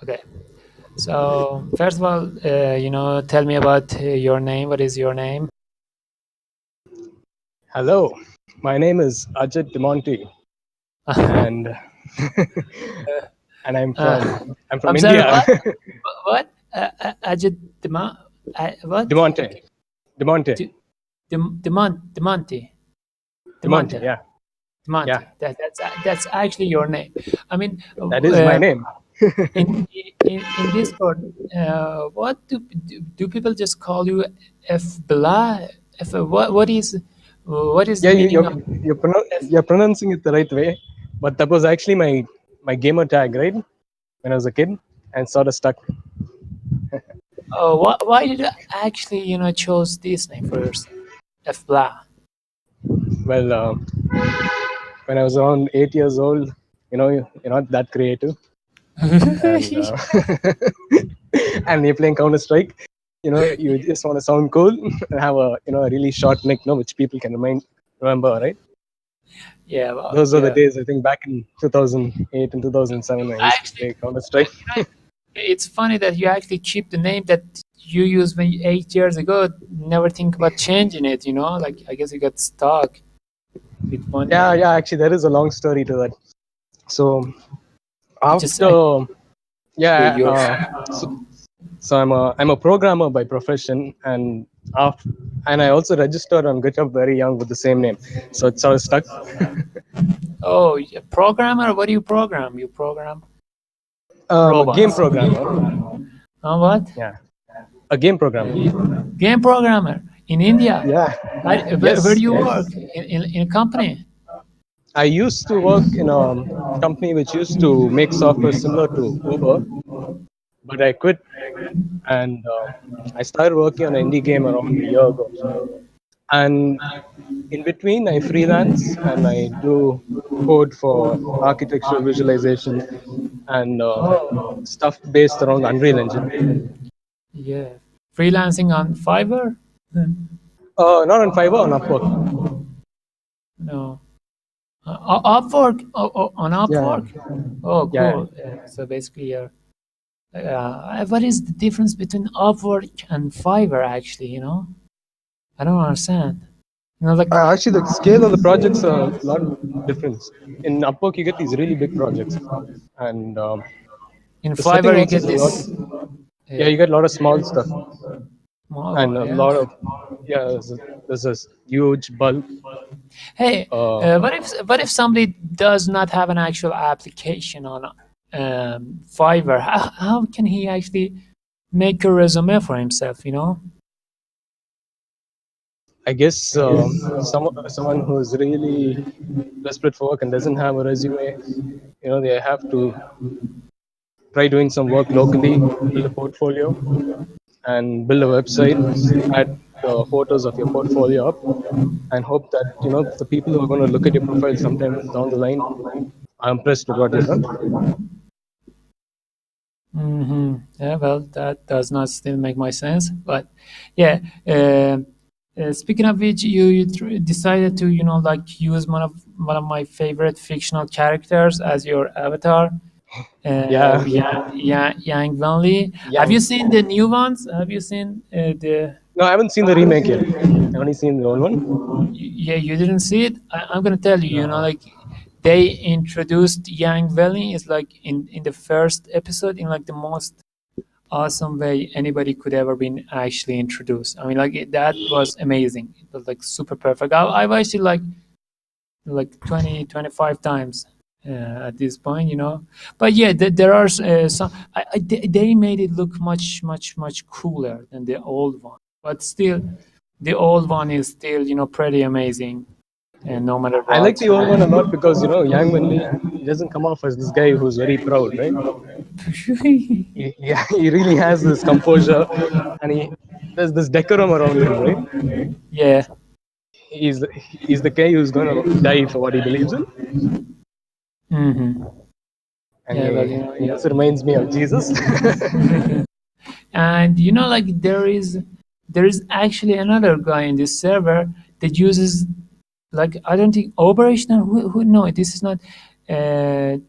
Okay. So first of all, tell me about your name. What is your name? Hello, my name is Ajit Demonte, and and I'm from I'm sorry. India. What? What? Ajit what? Demonte, Demonte, De, Demonte. Demonte. Demonte. Yeah, yeah, Demonte. That's actually your name. I mean, that is my name. in Discord, what do people just call you fblah? What is the Yeah, meaning of F? you're pronouncing it the right way, but that was actually my gamer tag, right? When I was a kid, and sort of stuck. Why did you actually chose this name for yourself, fblah? Well, when I was around 8 years old, you're not that creative, and and you're playing Counter Strike. You just want to sound cool and have a really short nick, which people can remember, right? Yeah, well, Those are the yeah. days. I think back in 2008 and 2007, I used to Actually, play Counter Strike. it's funny that you actually keep the name that you used when 8 years ago. Never think about changing it. Like I guess you got stuck with one Yeah, name. yeah. Actually, there is a long story to that. So It just after, yeah, your so I'm a programmer by profession, and after, and I also registered on GitHub very young with the same name. So it's sort of stuck. oh, you're a programmer. What do you program? You program I'm a game robots. programmer. What? Yeah, a game programmer. Game programmer in India. Yeah. Where do Yes. you work? Yes. In a company? I used to work in a company which used to make software similar to Uber, but I quit, and I started working on an indie game around a year ago. And in between, I freelance and I do code for architectural visualization and Oh, stuff based around Unreal Engine. yeah. Freelancing on Fiverr? Not on Fiverr, on Upwork. No. Upwork? On Yeah, Upwork? Oh, yeah. cool. Yeah. So basically, what is the difference between Upwork and Fiverr? Actually, I don't understand. Like Actually, the scale of the projects are a lot different. In Upwork, you get these really big projects, and in the setting Fiverr, you works get is a lot. this. Yeah, Yeah. you get a lot of small stuff and a Yeah. lot of, yeah. There's a huge bulk. Hey, Uh, what if somebody does not have an actual application on Fiverr? How can he actually make a resume for himself? I guess someone who's really desperate for work and doesn't have a resume, they have to try doing some work locally, build a portfolio, and build a website, add the photos of your portfolio up, and hope that the people who are going to look at your profile sometime down the line are impressed with what you've done. Yeah, well, that does not still make my sense, but yeah. Speaking of which, you decided to like use one of my favorite fictional characters as your avatar. Yeah, Yang Wanli. Have Yang. you seen the new ones? Have you seen the? No, I haven't seen the remake yet. I've only seen the old one. Yeah, you didn't see it. I'm gonna tell you. No. Like they introduced Yang Valley is like in the first episode in like the most awesome way anybody could ever been actually introduced. I mean, like that was amazing. It was like super perfect. I've watched it like 20, 25 times at this point. But yeah, there are some. They made it look much, much, much cooler than the old one. But still, the old one is still pretty amazing. And no matter I like what. the old one a lot because Yang Wenli, he doesn't come off as this guy who's very proud, right? Yeah, he really has this composure, and there's this decorum around him, right? Yeah. He's he's the guy who's gonna die for what he believes in, Hmm. and Yeah, well, he also reminds me of Jesus. and like there is actually another guy in this server that uses, like, I don't think operational who no, this is not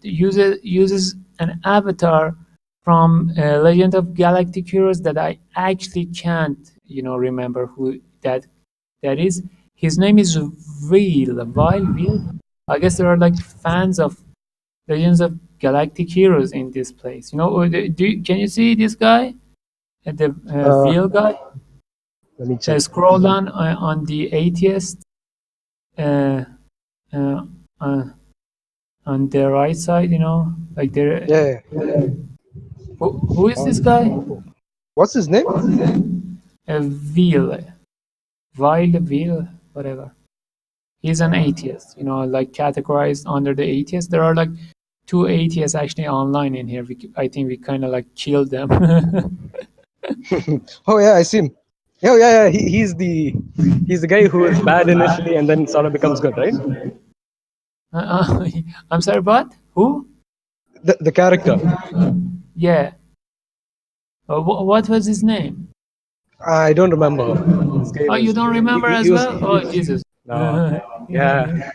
uses an avatar from Legend of Galactic Heroes that I actually can't, remember who that is. His name is Veil. I guess there are like fans of Legends of Galactic Heroes in this place. Can you see this guy? The Uh, Veil guy? Let me check. Scroll down on the atheist uh, uh, uh, on the right side, like there. Yeah. Who is this Um, guy? what's his name? Veil, Veil, whatever. He's an atheist, like categorized under the atheist. There are like two atheists actually online in here. I think we kind of like killed them. Oh yeah, I see him. Oh yeah, yeah. He's the guy who is bad initially and then sort of becomes good, right? I'm sorry, but who? The character. Yeah. What was his name? I don't remember. This guy Oh, you was don't remember he as was well? Oh, Jesus. no, yeah,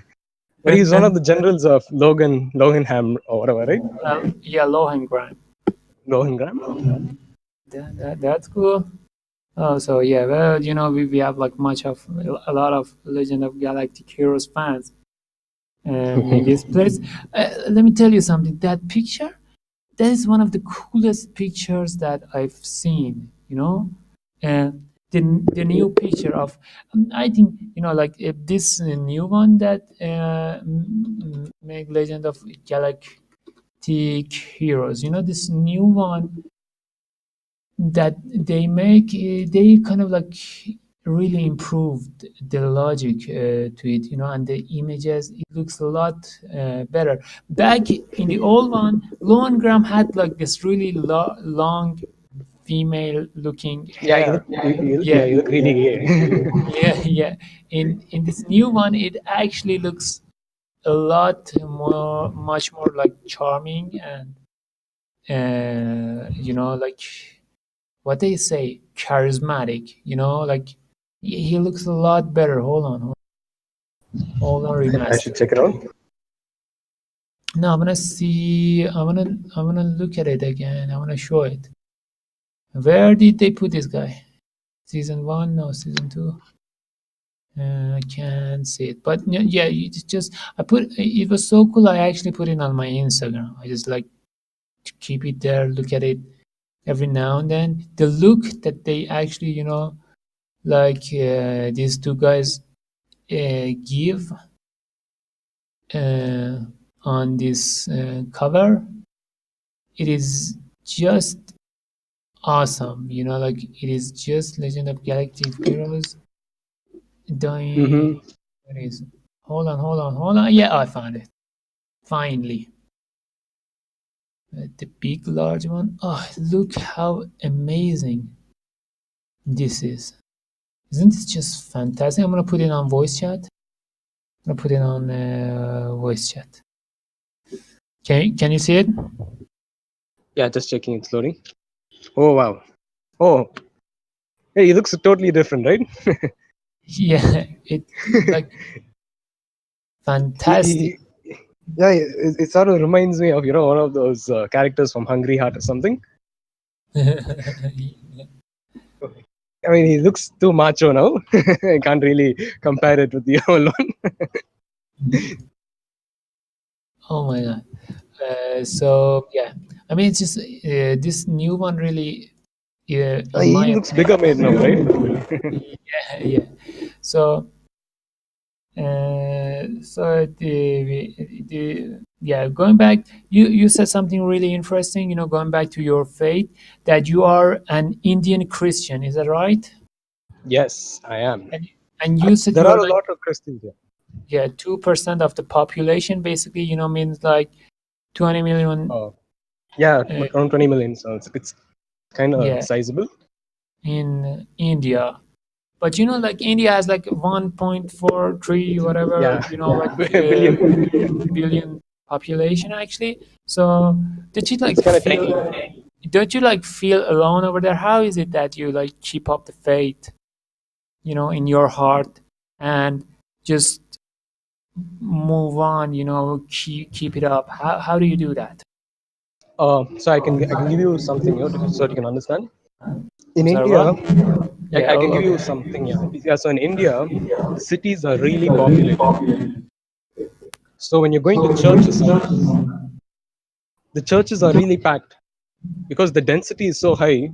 but he's one of the generals of Loganham or whatever, right? Yeah, Lohengram. Lohengram. That's cool. Oh, so yeah, well, we have like a lot of Legend of Galactic Heroes fans in this place. Let me tell you something. That picture, that is one of the coolest pictures that I've seen. Uh, the new picture of, I think, like this new one that make Legend of Galactic Heroes. This new one that they make, they kind of like really improved the logic to it, and the images, it looks a lot better. Back in the old one, Lowengram had like this really long female looking Yeah, hair. yeah, Yeah. you look really gay. Yeah. In this new one, it actually looks a lot much more like charming and like what they say, charismatic. Like he looks a lot better. Hold on, I should remaster. check it out. No, I'm gonna see. I'm gonna look at it again. I wanna show it. Where did they put this guy? Season one? No, season two. I can't see it. But yeah, I put it was so cool. I actually put it on my Instagram. I just like to keep it there, look at it every now and then. The look that they actually, like these two guys give uh, on this cover, it is just awesome. Like it is just Legend of Galactic Heroes dying. Mm-hmm. Where is it? Hold on. Yeah, I found it. Finally. The big large one. Oh, look how amazing this is. Isn't this just fantastic? I'm gonna put it on voice chat. I'm gonna put it on voice chat. Can you see it? Yeah, just checking. It's loading. Oh wow. Oh, hey, he looks totally different, right? Yeah, it like he, fantastic. he, yeah, it sort of reminds me of one of those characters from Hungry Heart or something. I mean, he looks too macho now. I can't really compare it with the old one. Oh my god. So yeah, I mean, it's just this new one really, in He my looks bigger made now, right? yeah. So yeah, going back, you said something really interesting. Going back to your faith, that you are an Indian Christian. Is that right? Yes, I am. And you said There you are are a like, lot of Christians here. yeah, 2% of the population, basically. Means like 20 million. Oh, yeah, Uh, around 20 million. So it's kind of yeah, sizable. in India. But like India has like 1.43 whatever, Yeah, like billion. billion population actually. So did you like It's kind of feel? tiny. Don't you like feel alone over there? How is it that you like keep up the faith, in your heart, and just move on? Keep it up. How do you do that? So I can give you something, so that you can understand. In Sorry, what? India, Yeah. I can Oh, give you okay. something. Yeah, yeah. So in India, the cities are really populated. So when you're going to churches, the churches are really packed because the density is so high.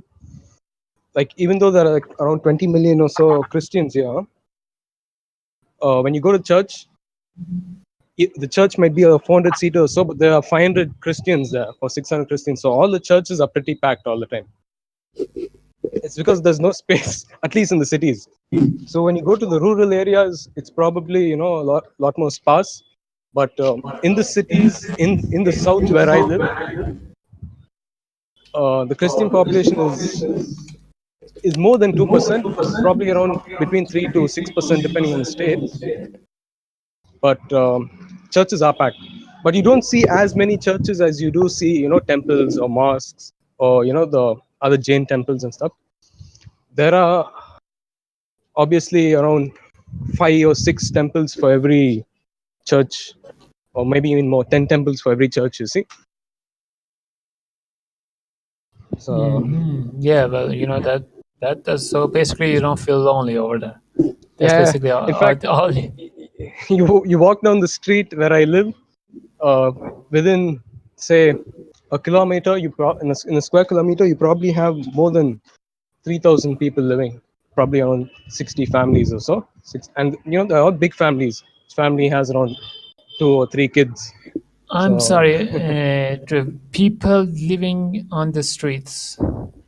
Like even though there are like around 20 million or so Christians here, when you go to church, the church might be a 400 seater or so, but there are 500 Christians there or 600 Christians. So all the churches are pretty packed all the time. It's because there's no space, at least in the cities. So when you go to the rural areas, it's probably a lot more sparse. But in the cities, in the south where I live, the Christian population is more than 2%. It's probably around between 3 to 6% depending on the state. But churches are packed. But you don't see as many churches as you do see, temples or mosques or the other Jain temples and stuff. There are obviously around 5 or 6 temples for every church, or maybe even more, 10 temples for every church. You see, so Yeah. Well, that does. So basically, you don't feel lonely over there. That's yeah. basically In fact, all. you walk down the street where I live, uh, within say a kilometer, in a square kilometer, you probably have more than 3,000 people living, probably around 60 families or so. And they're all big families. Each family has around 2 or 3 kids. I'm So sorry. The people living on the streets.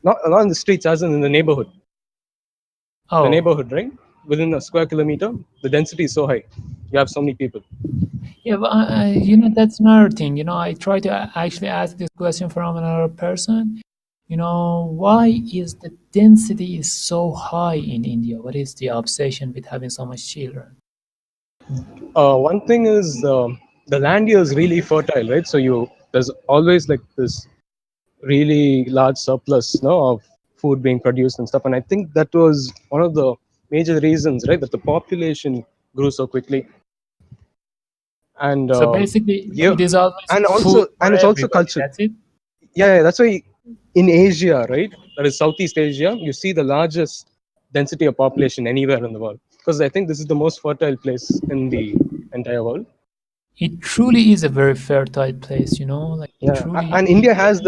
not in the streets, as in the neighborhood. The Oh, neighborhood, right? Within a square kilometer, the density is so high. You have so many people. yeah. But that's another thing. I try to actually ask this question from another person. Why is the density is so high in India? What is the obsession with having so much children? One thing is the land here is really fertile, right? So there's always like this really large surplus, of food being produced and stuff. And I think that was one of the major reasons, right, that the population grew so quickly. And So basically, yeah, it is always and food also for and it's also everybody. culture. That's it. Yeah, that's why in Asia, right, that is Southeast Asia, you see the largest density of population anywhere in the world, because I think this is the most fertile place in the entire world. It truly is a very fertile place. Like it Yeah, truly. and India has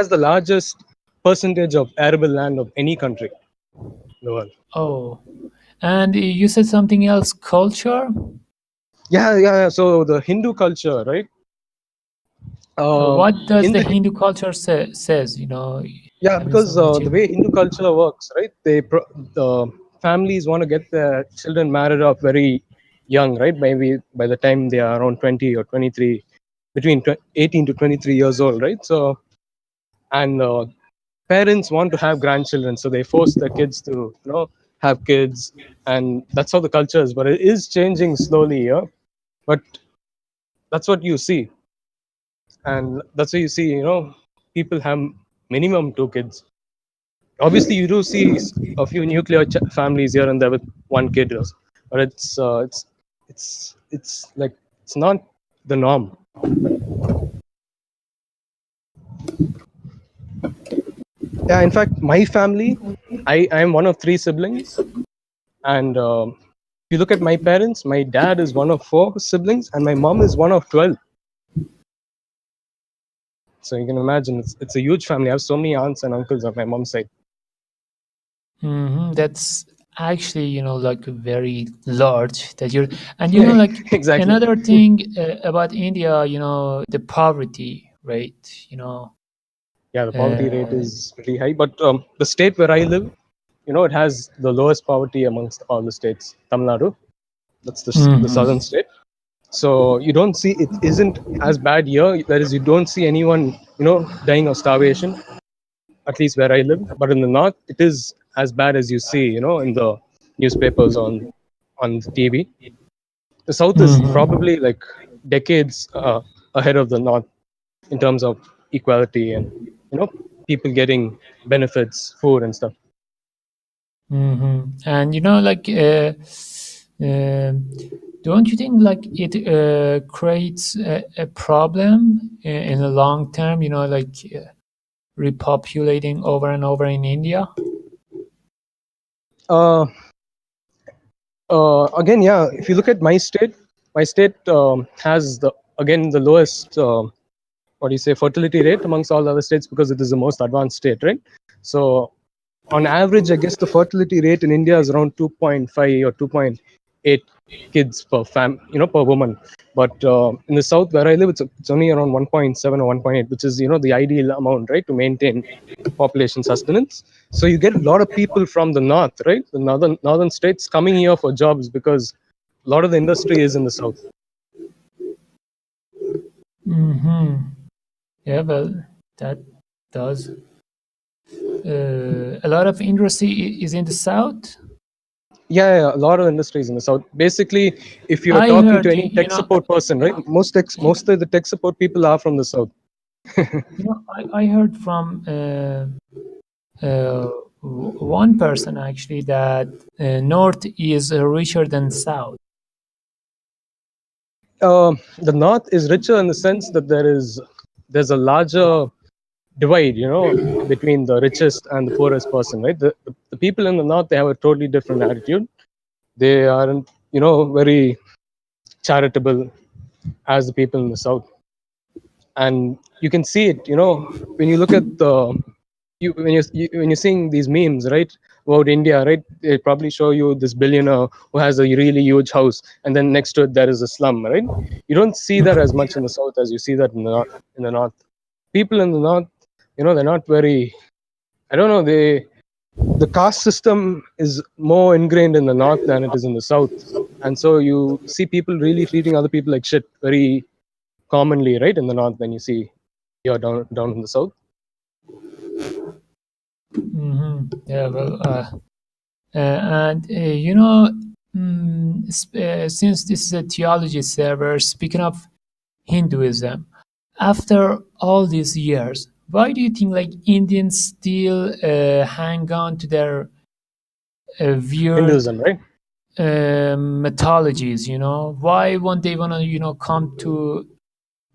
the largest percentage of arable land of any country in the world. Oh, and you said something else. Culture. Yeah, yeah, yeah. So the Hindu culture, right? What does In the the Hindu culture says? Yeah, Having so because many the children. way Hindu culture works, right? The families want to get their children married off very young, right? Maybe by the time they are around 20 or 23, between 18 to 23 years old, right? So, and parents want to have grandchildren, so they force their kids to, have kids, and that's how the culture is. But it is changing slowly here. But that's what you see, and that's what you see. People have minimum 2 kids. Obviously you do see a few nuclear families here and there with 1 kid, but it's like it's not the norm. Yeah, in fact my family, I'm one of 3 siblings, and if you look at my parents, my dad is one of 4 siblings and my mom is one of 12. So you can imagine it's a huge family. I have so many aunts and uncles on my mom's side. That's actually, like very large that you're, and like Exactly. another thing about India, the poverty rate, Yeah, the poverty rate uh, is pretty high, but the state where I live, it has the lowest poverty amongst all the states. Tamil Nadu, that's the southern mhm. state. So you don't see, it isn't as bad here. That is, you don't see anyone, dying of starvation, at least where I live. But in the north, it is as bad as you see, in the newspapers, on the TV. The south is Mhm. probably like decades ahead of the north in terms of equality and, you know people getting benefits, food and stuff. And like, don't you think like it creates a problem in the long term? Like repopulating over and over in India. Uh, Again, yeah. If you look at my state has the lowest what do you say fertility rate amongst all the other states because it is the most advanced state, right? So on average, I guess the fertility rate in India is around 2.5 or 2.8 kids per woman. But in the south where I live, it's only around 1.7 or 1.8, which is the ideal amount, right, to maintain population sustenance. So you get a lot of people from the north, right, the northern states coming here for jobs because a lot of the industry is in the south. Yeah, well, that does. A lot of industry is in the south. Yeah, a lot of industries in the south. Basically, if you're I talking to heard, any tech support person, right, most of the tech support people are from the south. I heard from one person actually that north is richer than south. The north is richer in the sense that there's a larger divide, between the richest and the poorest person, right? The people in the north, they have a totally different attitude. They aren't, very charitable as the people in the south, and you can see it, when you look at when you're seeing these memes, right, about India, right? They probably show you this billionaire who has a really huge house, and then next to it there is a slum, right? You don't see that as much in the south as you see that in the north. People in the north, they're not very. I don't know. The caste system is more ingrained in the north than it is in the south, and so you see people really treating other people like shit very commonly, right, in the north than you see here down in the south. Yeah, well, and since this is a theology server, speaking of Hinduism, after all these years, why do you think like Indians still hang on to their weird Hinduism, right? mythologies? Why won't they want to come to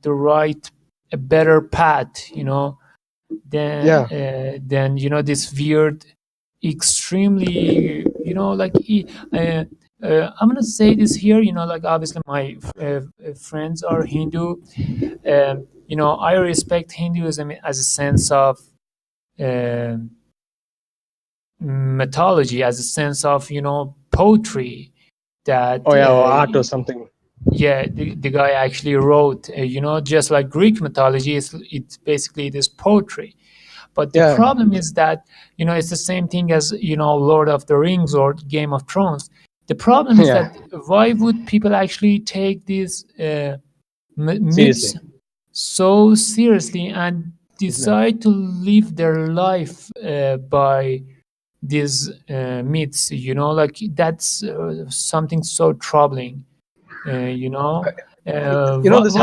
the right, a better path? Yeah. Than this weird, extremely like I'm gonna say this here. Like obviously my friends are Hindu. I respect Hinduism as a sense of um mythology, as a sense of poetry that Oh yeah, or art or something. yeah, the guy actually wrote. Just like Greek mythology, it's basically this poetry. But the Yeah. problem is that it's the same thing as Lord of the Rings or Game of Thrones. The problem is Yeah. that why would people actually take these myths Seriously. so seriously and decide to live their life by these myths? Like that's something so troubling. This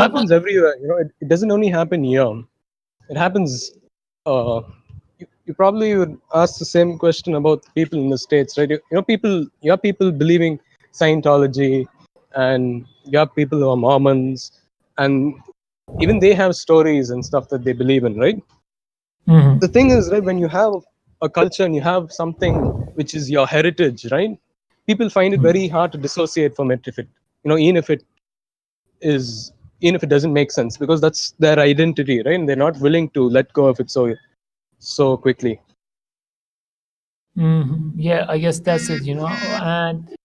happens everywhere. It doesn't only happen here. It happens. You probably would ask the same question about people in the states, right? You have people believing Scientology, and you have people who are Mormons, and even they have stories and stuff that they believe in, right? The thing is, right, when you have a culture and you have something which is your heritage, right? People find it very hard to dissociate from it even if it is even if it doesn't make sense, because that's their identity, right? And they're not willing to let go of it so quickly. Yeah, I guess that's it. And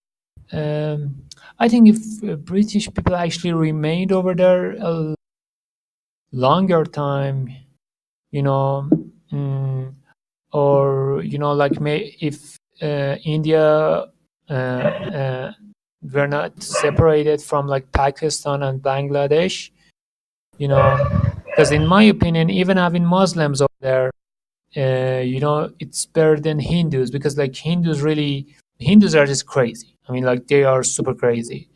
I think if British people actually remained over there a longer time, you know, or like if India were not separated from like Pakistan and Bangladesh, because in my opinion, even having Muslims over there, it's better than Hindus, because like Hindus are just crazy. I mean, like they are super crazy.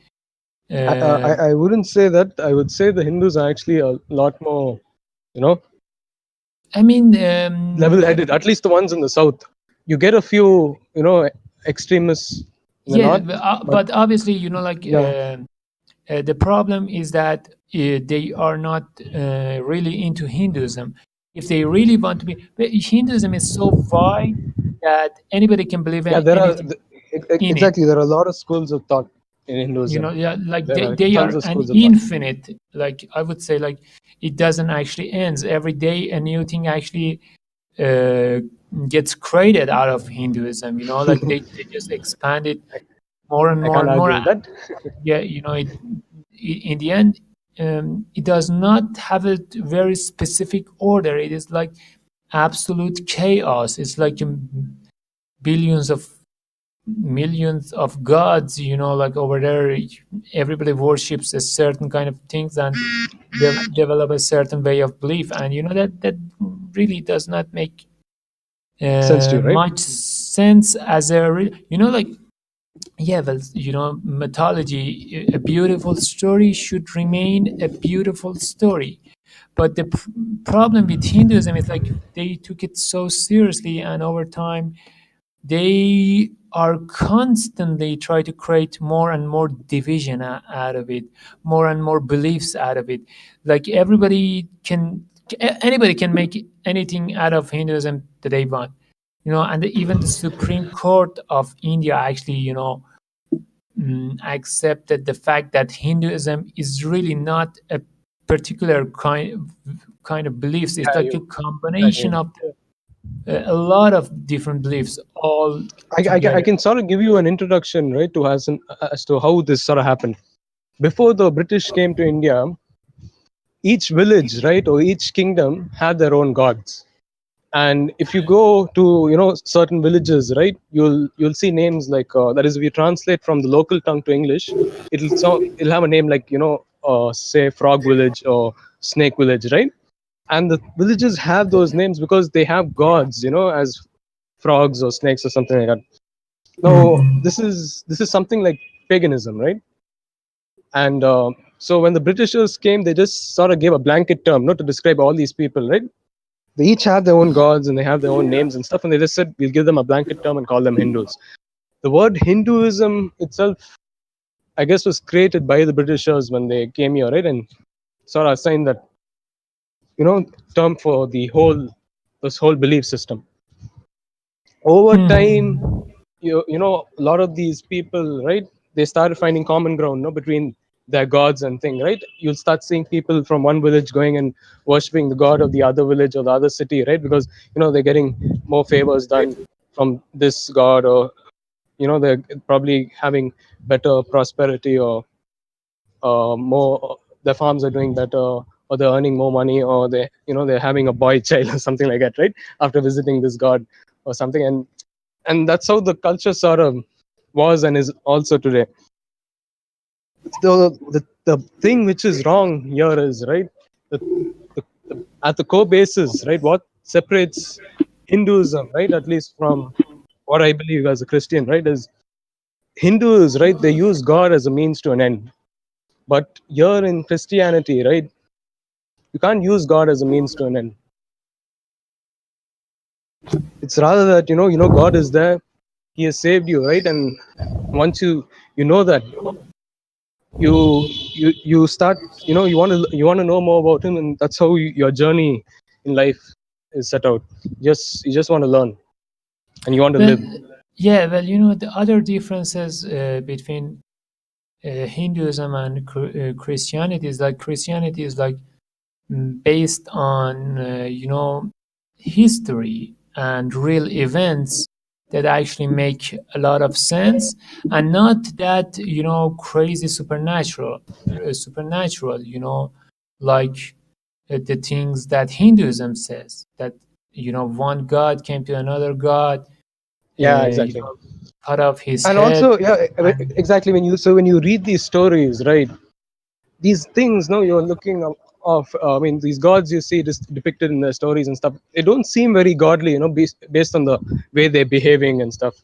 I wouldn't say that. I would say the Hindus are actually a lot more, you know, I mean, level-headed. At least the ones in the south. You get a few, extremists in the yeah, north, but but obviously, like yeah, The problem is that they are not really into Hinduism. If they really want to be, but Hinduism is so wide that anybody can believe Yeah, in anything in it. exactly, there are a lot of schools of thought in You know, Hinduism. yeah, like There are they tons are of an schools of thought. infinite. Like I would say, like it doesn't actually ends. Every day a new thing actually uh, gets created out of Hinduism. You know, like they just expand it more and I more can't and more. argue with that. Yeah, you know, in the end, it does not have a very specific order. It is like absolute chaos. It's like billions of millions of gods. You know, like over there, everybody worships a certain kind of things and develop a certain way of belief. And you know that really does not make Sense to you, right? much sense as a you know, like, yeah, well, you know, mythology, a beautiful story should remain a beautiful story. But the problem with Hinduism is like they took it so seriously, and over time, they are constantly try to create more and more division out of it, more and more beliefs out of it. Like anybody can make anything out of Hinduism that they want. You know, and even the Supreme Court of India actually, you know, accepted the fact that Hinduism is really not a particular kind of beliefs. It's Yeah, like a you exactly. combination of a lot of different beliefs all I together. can sort of give you an introduction, right, to as to how this sort of happened. Before the British came to India, each village, right, or each kingdom had their own gods. And if you go to, certain villages, right, you'll see names like that is, if you translate from the local tongue to English, it'll have a name like, say Frog Village or Snake Village, right? And the villages have those names because they have gods, as frogs or snakes or something like that. Now, Hmm. this is something like paganism, right? And so when the Britishers came, they just sort of gave a blanket term, not to describe all these people, right? They each have their own gods and they have their own names and stuff, and they just said we'll give them a blanket term and call them Hindus. The word Hinduism itself, I guess, was created by the Britishers when they came here, right? And sort of assigned that, term for this whole belief system. Over time, Hmm. a lot of these people, right, they started finding common ground, no, between their gods and thing, right? You'll start seeing people from one village going and worshiping the god of the other village or the other city, right? Because they're getting more favors done from this god, or they're probably having better prosperity, or more, their farms are doing better, or they're earning more money, or they're having a boy child or something like that, right, after visiting this god or something. And that's how the culture sort of was and is also today. The thing which is wrong here is, right, at the core basis, right, what separates Hinduism, right, at least from what I believe as a Christian, right, is Hindus, right, they use God as a means to an end. But here in Christianity, right, you can't use God as a means to an end. It's rather that God is there, He has saved you, right? And once you know that, you start, you want to know more about Him, and that's how your journey in life is set out. You just want to learn, and you want to Well, live. yeah, well, you know, the other differences between Hinduism and Christianity is like Christianity is like based on you know, history and real events that actually make a lot of sense, and not that, you know, crazy supernatural, you know, like the things that Hinduism says, that, you know, one god came to another god, Yeah, you exactly. know, cut off his And head. also, yeah, And exactly. When you read these stories, right, these things, no, you're looking of, I mean, these gods you see just depicted in the stories and stuff, they don't seem very godly, based on the way they're behaving and stuff.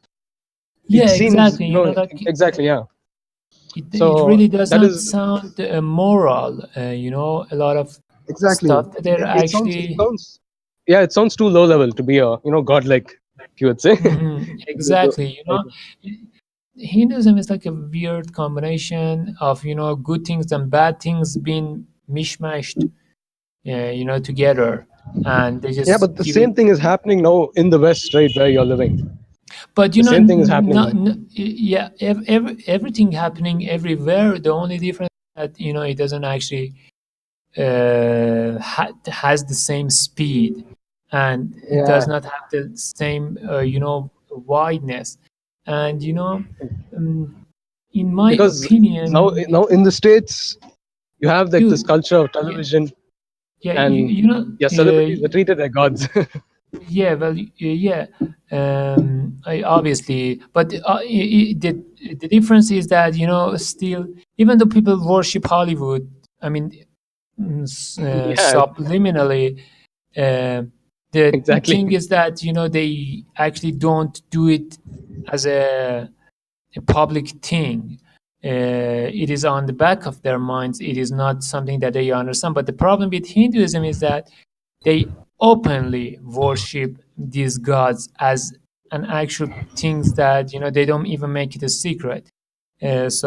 It yeah, seems, exactly, you know, like exactly, yeah. it So really does that not is sound moral. You know, a lot of exactly. stuff that they're It actually. sounds, yeah, it sounds too low level to be a, godlike, you would say. Mhm, exactly, you Like, know, Hinduism is like a weird combination of good things and bad things being mishmashed, together, and they Yeah, just but the give it. same thing is happening now in the West, right, where you're living. But The same thing is happening not, there. yeah, everything happening everywhere. The only difference is that it doesn't actually has the same speed, and it does Yeah, not have the same wideness, and um, in my because opinion, now in the States, you have like this dude, culture of yeah, television, yeah, and yeah, celebrities are treated like gods. yeah, well, yeah. Obviously, but the difference is that still, even though people worship Hollywood, I mean, Yeah, subliminally, uh, the thing exactly. is that they actually don't do it as a public thing. It is on the back of their minds. It is not something that they understand. But the problem with Hinduism is that they openly worship these gods as an actual things that they don't even make it a secret. That's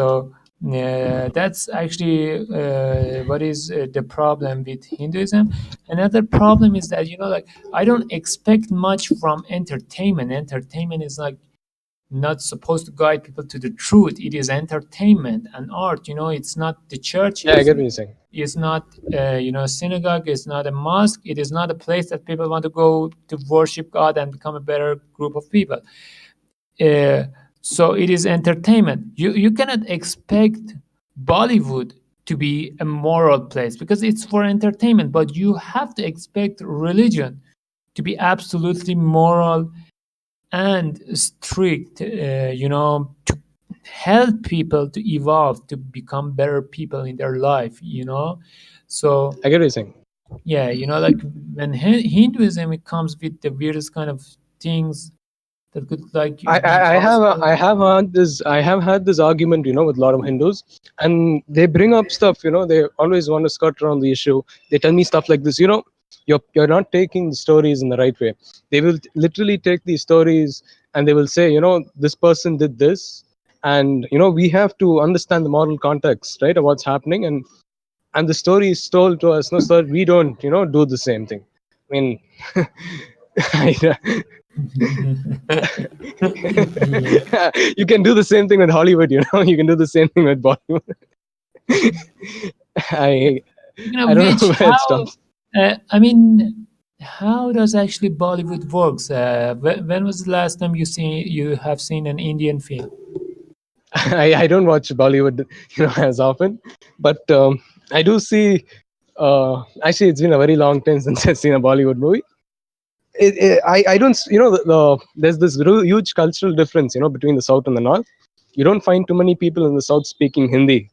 actually what is the problem with Hinduism. Another problem is that like I don't expect much from entertainment. Entertainment is like not supposed to guide people to the truth. It is entertainment and art. It's not the church. Yeah, I get what you're saying. Is not synagogue. It's not a mosque. It is not a place that people want to go to worship God and become a better group of people. Uh, so it is entertainment. You cannot expect Bollywood to be a moral place because it's for entertainment. But you have to expect religion to be absolutely moral and strict, to help people to evolve, to become better people in their life. So, I get what you're saying. yeah, like when Hinduism, it comes with the weirdest kind of things that could like be I possible. have had this argument, with a lot of Hindus, and they bring up stuff. They always want to skirt around the issue. They tell me stuff like this. You're not taking the stories in the right way. They will literally take these stories and they will say, this person did this, and we have to understand the moral context, right, of what's happening, and the story is told to us, no, sir, we don't, do the same thing. I mean, I, Yeah. you can do the same thing with Hollywood, you can do the same thing with Bollywood. I Speaking I of don't know which, where it stops. I mean, how does actually Bollywood works? When was the last time you have seen an Indian film? I don't watch Bollywood, as often, but I do see. Actually, it's been a very long time since I've seen a Bollywood movie. I don't, there's this huge cultural difference, between the South and the North. You don't find too many people in the South speaking Hindi,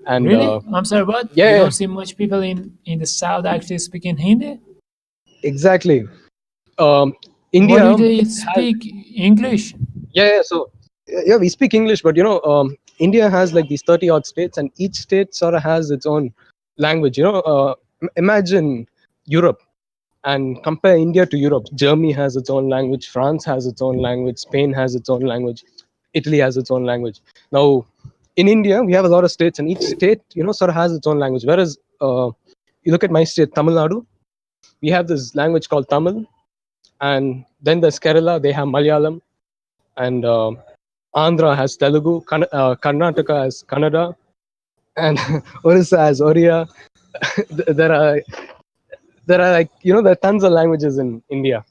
and Really? I'm sorry, what? You yeah, don't see much people in the South actually speaking Hindi? exactly. What do India they has, speak? English? yeah. So yeah, we speak English, but India has like these 30 odd states, and each state sort of has its own language. Imagine Europe and compare India to Europe. Germany has its own language, France has its own language, Spain has its own language, Italy has its own language. Now, in India, we have a lot of states, and each state, sort of has its own language. Whereas, you look at my state, Tamil Nadu, we have this language called Tamil, and then there's Kerala, they have Malayalam, and Andhra has Telugu, Karnataka has Kannada, and Orissa has Oriya. there are like there are tons of languages in India.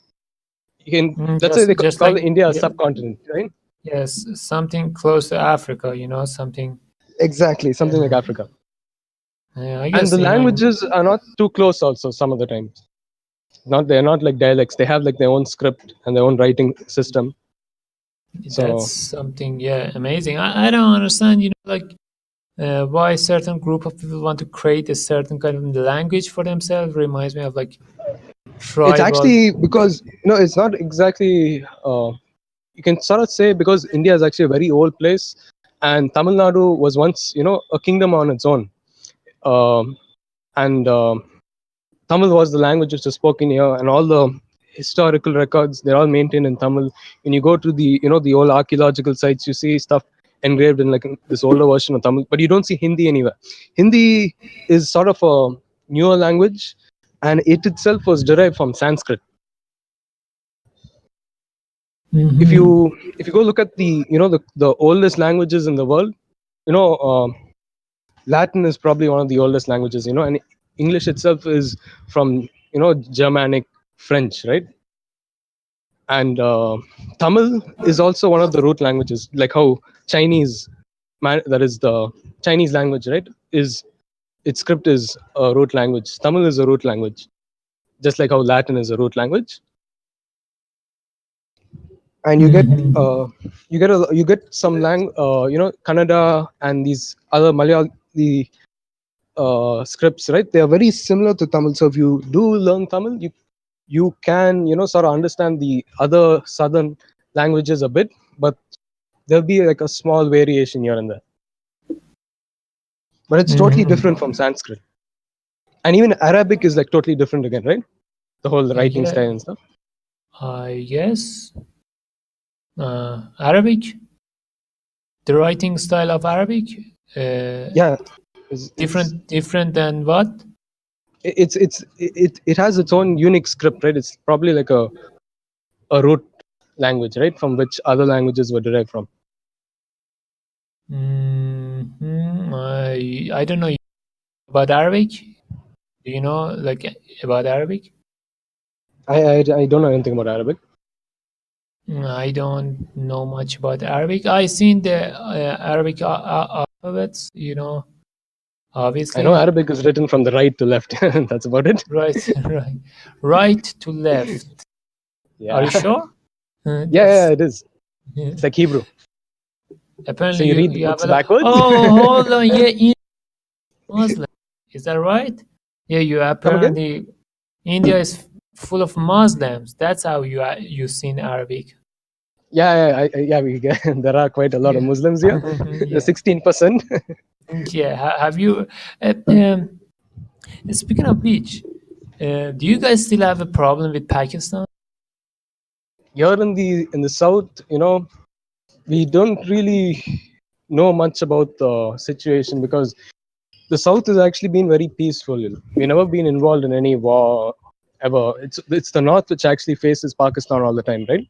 That's why they Just call like, India a yeah, subcontinent, right? yes, something close to Africa, something. Exactly, something like Uh, Africa. I And guess the languages are not too close. Also, some of the times, they're not like dialects. They have like their own script and their own writing system. that's So something, yeah, amazing. I don't understand, like why a certain group of people want to create a certain kind of language for themselves. Reminds me of like it's tribal. actually because it's not exactly. You can sort of say because India is actually a very old place, and Tamil Nadu was once a kingdom on its own. And Tamil was the language which was spoken here, and all the historical records, they're all maintained in Tamil. When you go to the the old archaeological sites, you see stuff engraved in like this older version of Tamil, but you don't see Hindi anywhere. Hindi is sort of a newer language, and it itself was derived from Sanskrit. If you Mm-hmm. go look at the the oldest languages in the world, you know Latin is probably one of the oldest languages, and English itself is from Germanic French, right? And Tamil is also one of the root languages, like how Chinese, that is the Chinese language, right? Is its script is a root language. Tamil is a root language, just like how Latin is a root language. And Mm-hmm. you get some Kannada and these other Malayali scripts, right? They are very similar to Tamil. So if you do learn Tamil, you can sort of understand the other southern languages a bit, but there'll be like a small variation here and there. But it's totally different from Mm-hmm. Sanskrit. And even Arabic is like totally different again, right? The whole writing Yeah, style and stuff. I guess Arabic, the writing style of Arabic, Yeah, it's different than what? it has its own unique script, right? It's probably like a root language, right, from which other languages were derived from. I don't know about Arabic. Do you know like about Arabic? I don't know anything about Arabic. I don't know much about Arabic. I seen the Arabic alphabets. I know Obviously, Arabic is written from the right to left. That's about it. right, right, right to left. Are Yeah. you sure? Yeah, That's it is. yeah. It's like Hebrew. So Apparently you read the you have books a lot. backwards. Oh, hold on. Yeah, Muslim. Is that right? Yeah, you Come again? apparently India is full of Muslims. That's how you seen Arabic. Yeah, we get, there are quite a lot of Yeah, Muslims here. The yeah, 16%. yeah. Have you? Uh, um, Speaking of which, do you guys still have a problem with Pakistan? Here in the south, we don't really know much about the situation, because the south has actually been very peaceful. We've never been involved in any war ever. It's the north which actually faces Pakistan all the time, right?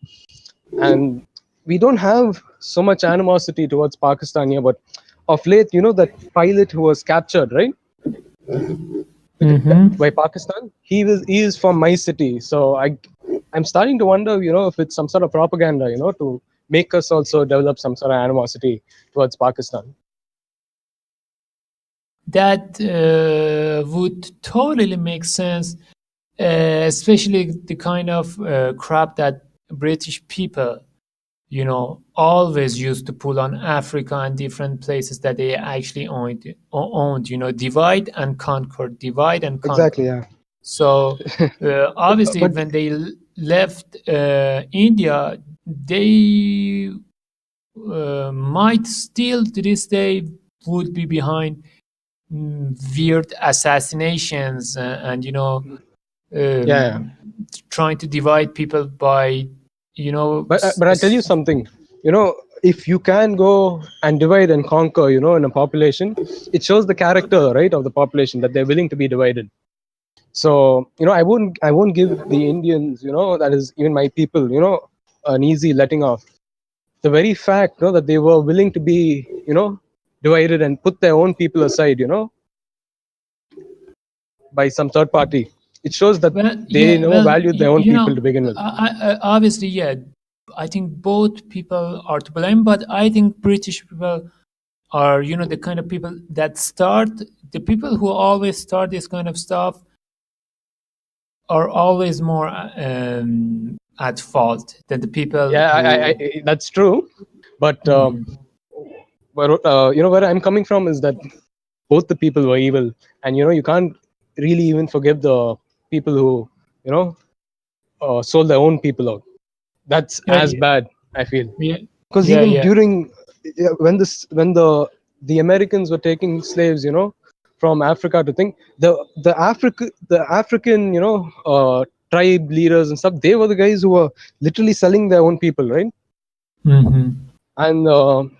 And we don't have so much animosity towards Pakistan here. But of late, that pilot who was captured, right, by Mm-hmm. Pakistan, he is from my city. So I'm starting to wonder, if it's some sort of propaganda, to make us also develop some sort of animosity towards Pakistan. That would totally make sense, especially the kind of crap that British people, always used to pull on Africa and different places that they actually owned, divide and conquer, divide and Exactly. conquer. Yeah. So obviously, But when they left India, they might still to this day would be behind weird assassinations and yeah. um, trying to divide people by But I tell you something. You know, if you can go and divide and conquer, in a population, it shows the character, right, of the population, that they're willing to be divided. So I won't give the Indians, that is even my people, an easy letting off. The very fact, that they were willing to be, divided and put their own people aside, by some third party, it shows that well, they yeah, well, valued their own people to begin with. obviously, yeah, I think both people are to blame, but I think British people are, the kind of people that start, the people who always start this kind of stuff are always more at fault than the people Yeah, who. that's true. But Mhm. where I'm coming from is that both the people were evil, and you can't really even forgive the people who you know sold their own people out. That's Yeah, as bad, I feel. yeah, Because yeah, even yeah. during when the Americans were taking slaves, from Africa to think the African tribe leaders and stuff, they were the guys who were literally selling their own people, right? Mm-hmm. And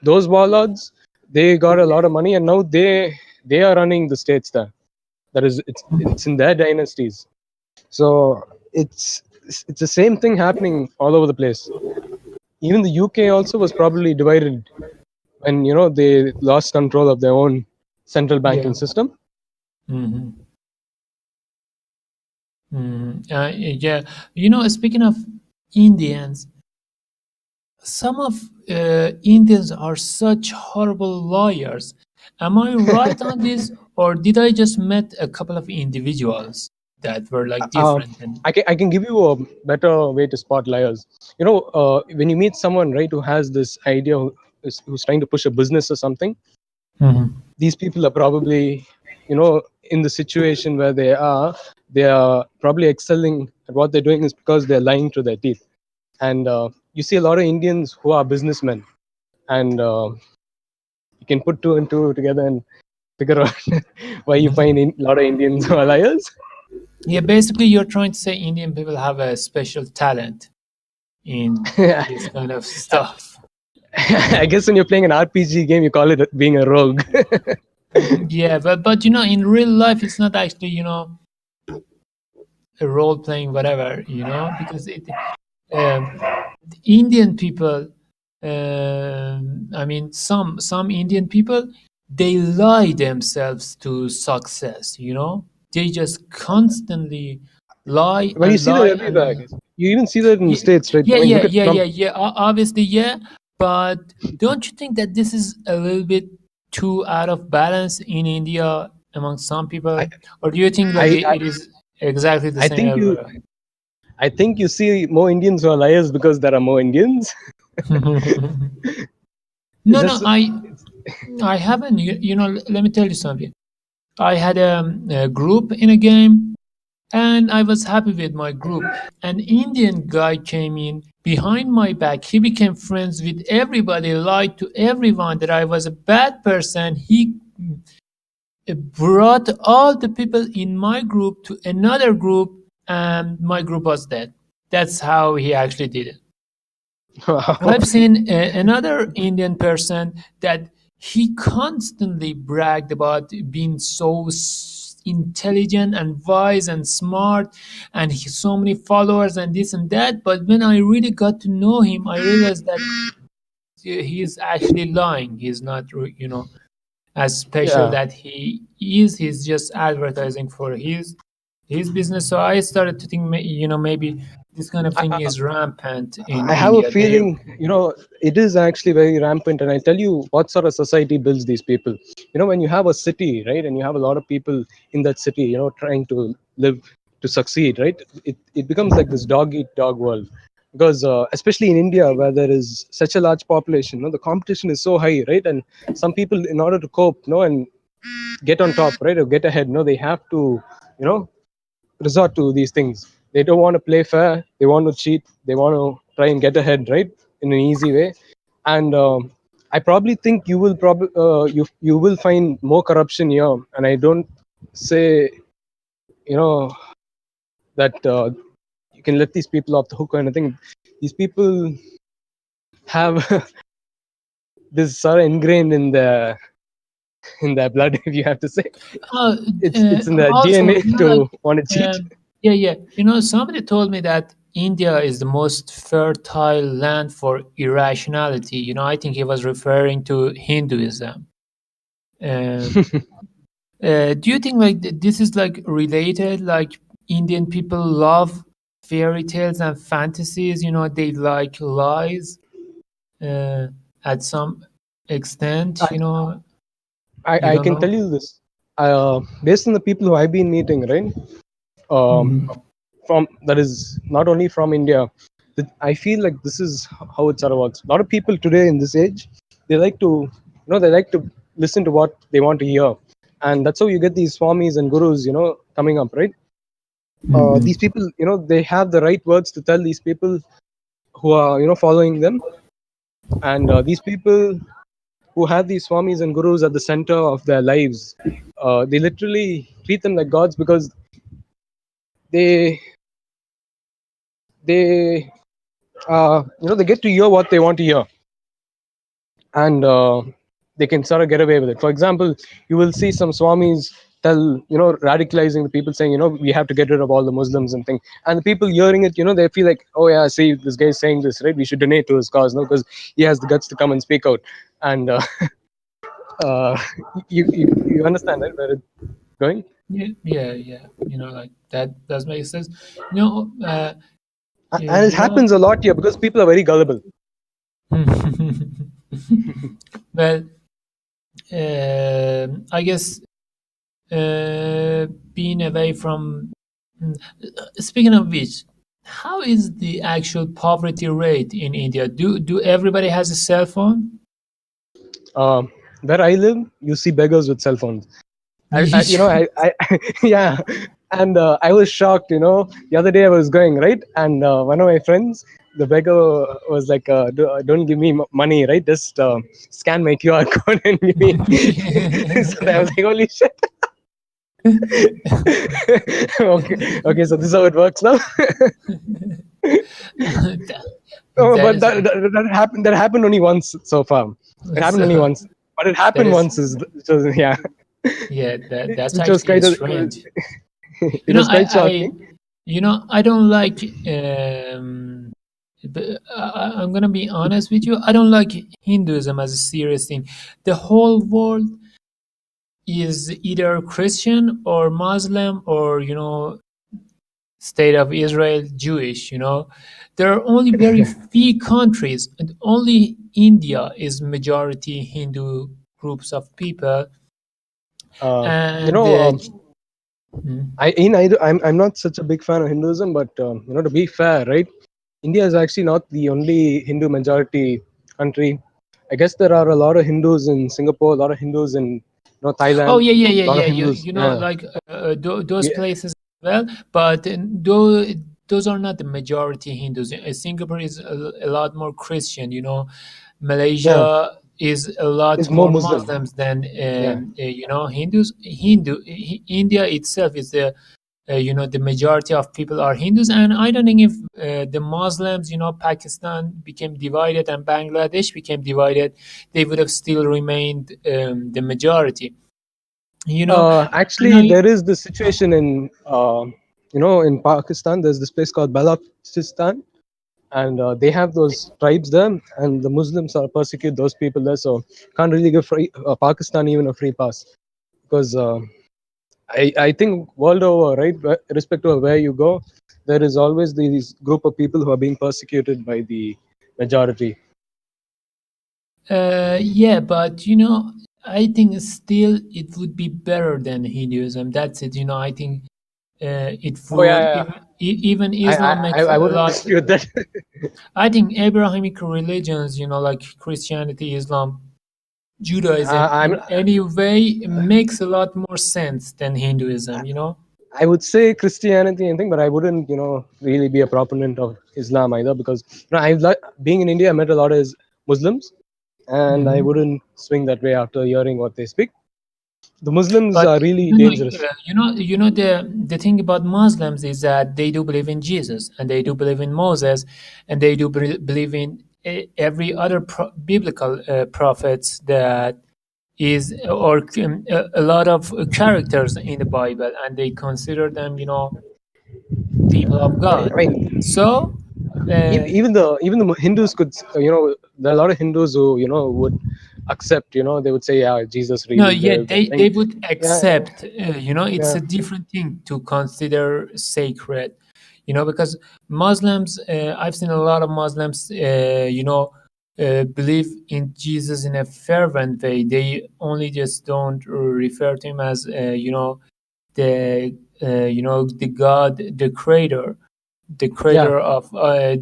those warlords, they got a lot of money, and now they are running the states there. That is, it's in their dynasties. So it's the same thing happening all over the place. Even the UK also was probably divided when they lost control of their own central Yeah. banking system. Mm-hmm. Mm-hmm. Yeah. Speaking of Indians, some of Indians are such horrible lawyers. Am I right on this, or did I just met a couple of individuals that were like Uh, different? And I can give you a better way to spot liars. When you meet someone, right, who has this idea, who's trying to push a business or something, Mhm. these people are probably, in the situation where they are probably excelling at what they're doing is because they're lying to their teeth. And you see a lot of Indians who are businessmen, and you can put two and two together and figure out why you find a lot of Indians who are liars. Yeah, basically, you're trying to say Indian people have a special talent in this kind of stuff. I guess when you're playing an RPG game, you call it being a rogue. Yeah, but in real life, it's not actually a role playing whatever, because um, Indian people, I mean, some Indian people, they lie themselves to success. They just constantly lie But you and see that lie everywhere, and I guess. You even see that in the yeah, States, right? I yeah, mean, yeah, look at yeah, Trump. yeah, yeah. Obviously, yeah, but don't you think that this is a little bit too out of balance in India among some I, people, or do you think like I, it, I, it is exactly the I same think you, everywhere? I think you see more Indians who are liars because there are more Indians. It's No, no, just, I haven't. Let me tell you something. I had a group in a game, and I was happy with my group. An Indian guy came in behind my back. He became friends with everybody, lied to everyone that I was a bad person. He brought all the people in my group to another group, and my group was dead. That's how he actually did it. wow. I've seen another Indian person that he constantly bragged about being so intelligent and wise and smart, and so many followers and this and that. But when I really got to know him, I realized that he's actually lying. He's not, as special Yeah. that he is. He's just advertising for his business. So I started to think, maybe this kind of thing I, is rampant in I have a India. They feeling, it is actually very rampant. And I tell you what sort of society builds these people. When you have a city, right, and you have a lot of people in that city, trying to live to succeed, right, it becomes like this dog eat dog world. Because especially in India, where there is such a large population, the competition is so high, right? And some people, in order to cope, and get on top, right, or get ahead, they have to, you know, resort to these things. They don't want to play fair. They want to cheat. They want to try and get ahead, right, in an easy way. And I probably think you will probably you will find more corruption here. And I don't say, you know that you can let these people off the hook or anything. These people have this sort of ingrained in their blood, if you have to say. uh, It's in their also, DNA to want to cheat. yeah, yeah. Somebody told me that India is the most fertile land for irrationality. I think he was referring to Hinduism. Um, do you think like this is like related? Like Indian people love fairy tales and fantasies. They like lies uh, at some extent. I, You I don't can tell know. you this. Based on the people who I've been meeting, right? Mhm. From that is not only from India. I feel like this is how it sort of works. A lot of people today in this age, they like to, they like to listen to what they want to hear, and that's how you get these swamis and gurus, coming up, right? These Mhm. people, they have the right words to tell these people who are, following them, and these people who have these swamis and gurus at the center of their lives, they literally treat them like gods because they they they get to hear what they want to hear, and they can sort of get away with it. For example, you will see some swamis tell, radicalizing the people, saying, we have to get rid of all the Muslims and thing, and the people hearing it, they feel like, oh yeah, see, this guy is saying this, right? We should donate to his cause, no, because he has the guts to come and speak out. And uh, you understand, right, where it's going. Yeah, yeah, yeah. Like that does make sense. You know, yeah, And it happens a lot here because people are very gullible. well, I guess being away from. Speaking of which, how is the actual poverty rate in India? Do everybody has a cell phone? um, where I live, you see beggars with cell phones. Yeah. And I was shocked, the other day I was going, right, and one of my friends, the beggar, was like, don't give me money, right, just scan my QR code and give me. So I was like, holy shit. Okay, so this is how it works now. No, That but is that happened only once so far. It happened only so. once, but it That happened is once, which was, yeah. yeah. That's Which was actually quite strange. it was quite I shocking. I don't like. I'm gonna be honest with you. I don't like Hinduism as a serious thing. The whole world is either Christian or Muslim or state of Israel Jewish. There are only very few countries, and only India is majority Hindu groups of people, Uh, you and know, hmm. I'm not such a big fan of Hinduism, but to be fair, right, India is actually not the only Hindu majority country. I guess there are a lot of Hindus in Singapore, a lot of Hindus in, Oh Thailand, yeah, yeah, yeah, a lot of yeah. You, Hindus. you know, Yeah, like those yeah, places as well, but those are not the majority Hindus. Singapore is a lot more Christian. yeah. Malaysia is a lot It's more more Muslim. Muslims than Yeah. Hindus. India itself is the majority of people are Hindus, and I don't think if the Muslims, Pakistan became divided and Bangladesh became divided, they would have still remained the majority. When Actually, I there is this situation in in Pakistan. There's this place called Balochistan, and they have those tribes there, and the Muslims are persecute those people there. So can't really give Pakistan even a free pass, because I think world over, right, irrespective of where you go, there is always these group of people who are being persecuted by the majority. yeah, but I think still it would be better than Hinduism. That's it. I think it Oh yeah, would yeah, even, even I Islam I, makes I a wouldn't lot. dispute that. I think Abrahamic religions, like Christianity, Islam, Judaism, I'm in any way makes a lot more sense than Hinduism. I would say Christianity and thing, but I wouldn't, really be a proponent of Islam either, because being in India, I met a lot of Muslims, and I Mhm. wouldn't swing that way after hearing what they speak. The Muslims But are really dangerous. the thing about Muslims is that they do believe in Jesus, and they do believe in Moses, and they do believe in every other biblical prophets that is or a lot of characters in the Bible, and they consider them, people of I God. mean, So, uh, even the Hindus could, there are a lot of Hindus who, would accept, they would say, yeah, Jesus no, really yeah, lived and they thing. would Yeah, accept. It's yeah, a different thing to consider sacred. Because Muslims, I've seen a lot of Muslims, believe in Jesus in a fervent way. They only just don't refer to him as, the God, the yeah. creator of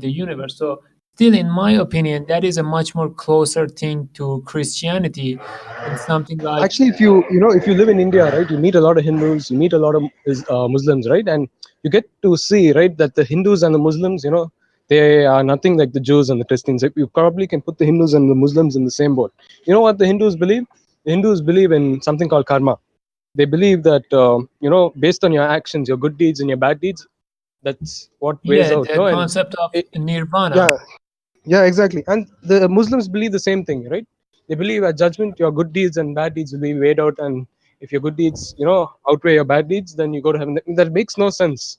the universe. So, still, in my opinion, that is a much more closer thing to Christianity than something like. Actually, if you live in India, right, you meet a lot of Hindus, you meet a lot of Muslims, right, and you get to see, right, that the Hindus and the Muslims, they are nothing like the Jews and the Christians. You probably can put the Hindus and the Muslims in the same boat. You know what the Hindus believe? The Hindus believe in something called karma. They believe that based on your actions, your good deeds and your bad deeds, That's what weighs Yeah, out, the no? And concept of it, nirvana. yeah, yeah, exactly. And the Muslims believe the same thing, right? They believe at judgment, your good deeds and bad deeds will be weighed out, and if your good deeds, outweigh your bad deeds, then you go to heaven. That makes no sense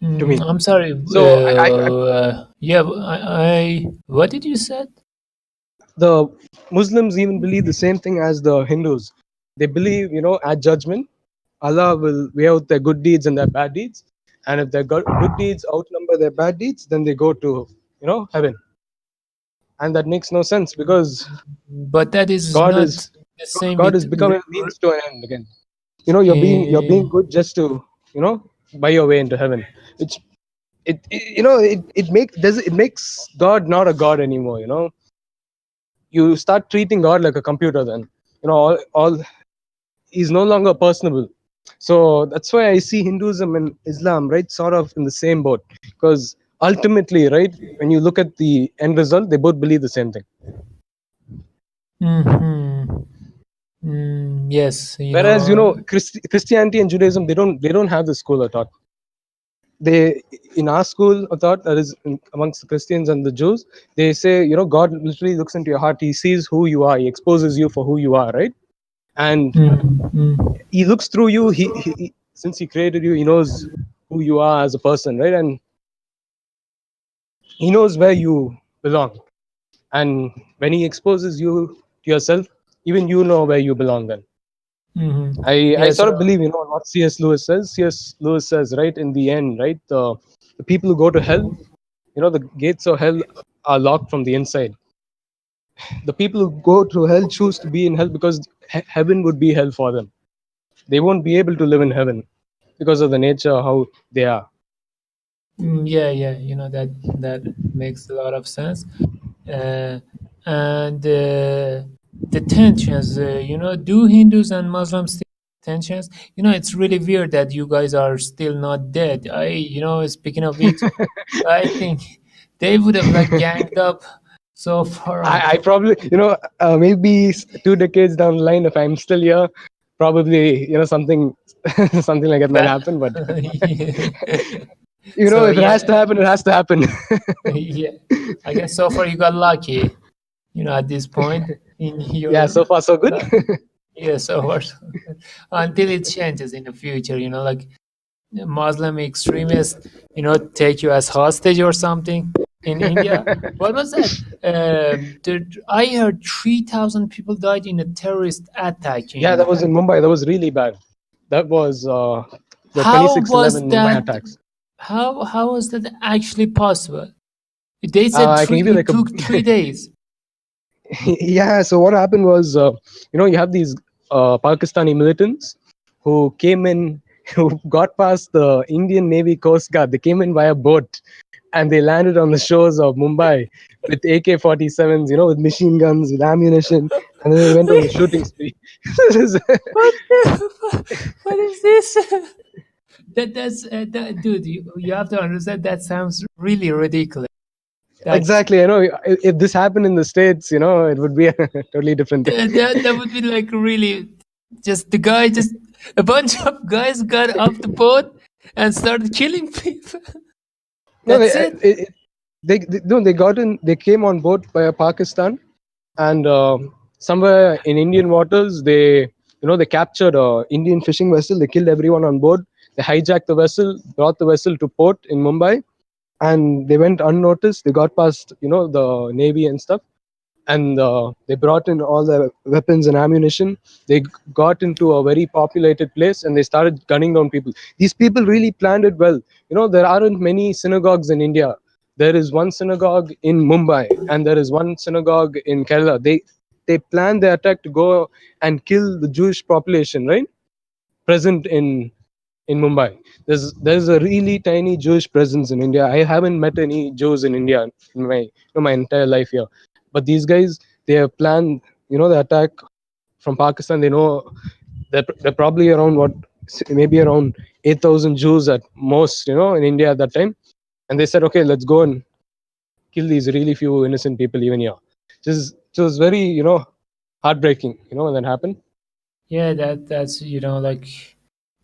to me. I'm sorry. So Yeah, what did you said? the Muslims even believe the same thing as the Hindus. They believe, at judgment, Allah will weigh out their good deeds and their bad deeds, and if their good deeds outnumber their bad deeds, then they go to, heaven. And that makes no sense because But that is God not is the same God with. is becoming a means to an end again. You're being good just to buy your way into heaven, which it makes God not a God anymore. You start treating God like a computer. Then all he's no longer personable. So that's why I see Hinduism and Islam right sort of in the same boat, because ultimately, right, when you look at the end result, they both believe the same thing. Mhm. Yes, Whereas Christianity and Judaism, they don't have this school of thought. They In our school of thought, that is amongst the Christians and the Jews, they say God literally looks into your heart. He sees who you are. He exposes you for who you are, right? And mm. he looks through you. Since he created you, he knows who you are as a person, right? And he knows where you belong. And when he exposes you to yourself, even you know where you belong. Then I Yeah, sort so of believe what C.S. Lewis says. C.S. Lewis says, right, in the end, right, the people who go to hell, the gates of hell are locked from the inside. The people who go to hell choose to be in hell because heaven would be hell for them. They won't be able to live in heaven because of the nature of how they are. yeah, that makes a lot of sense. And the tensions, do Hindus and Muslims still have tensions? It's really weird that you guys are still not dead. Speaking of which, I think they would have like ganged up so far on. I probably, maybe 2 decades down the line, if I'm still here, probably, something, something like that might Well, happen. But yeah. So if it has to yeah, happen, it has to happen. yeah. I guess so far you got lucky. At this point in Yeah, your so far so good. life. Yeah, so far so good. Until it changes in the future, like Muslim extremists, take you as hostage or something in India. What was that? I heard 3,000 people died in a terrorist attack in Yeah, that India. was in Mumbai. That was really bad. That was the How was 26/11 Mumbai that? attacks. How was that actually possible? They said I can give you it like a took 3 days. yeah. So what happened was, you have these Pakistani militants who came in, who got past the Indian Navy Coast Guard. They came in via boat, and they landed on the shores of Mumbai with AK-47s, with machine guns, with ammunition, and then they went on the shooting spree. What what is this? Dude, you have to understand that sounds really ridiculous. Like Exactly. I know if this happened in the States, it would be a totally different thing. that would be like really just just a bunch of guys got off the boat and started killing people. No, That's it. no, they got in. They came on board by Pakistan, and somewhere in Indian waters, they captured a Indian fishing vessel. They killed everyone on board. They hijacked the vessel, brought the vessel to port in Mumbai, and they went unnoticed. They got past, the navy and stuff, and they brought in all the weapons and ammunition. They got into a very populated place and they started gunning down people. These people really planned it well. There aren't many synagogues in India. There is one synagogue in Mumbai and there is one synagogue in Kerala. They planned the attack to go and kill the Jewish population, right, present in Mumbai. There's a really tiny Jewish presence in India. I haven't met any Jews in India in my entire life here. But these guys, they have planned, the attack from Pakistan. They know they're probably around maybe around 8,000 Jews at most, in India at that time. And they said, okay, let's go and kill these really few innocent people even here. Just very, heartbreaking, when that happened. Yeah, that's like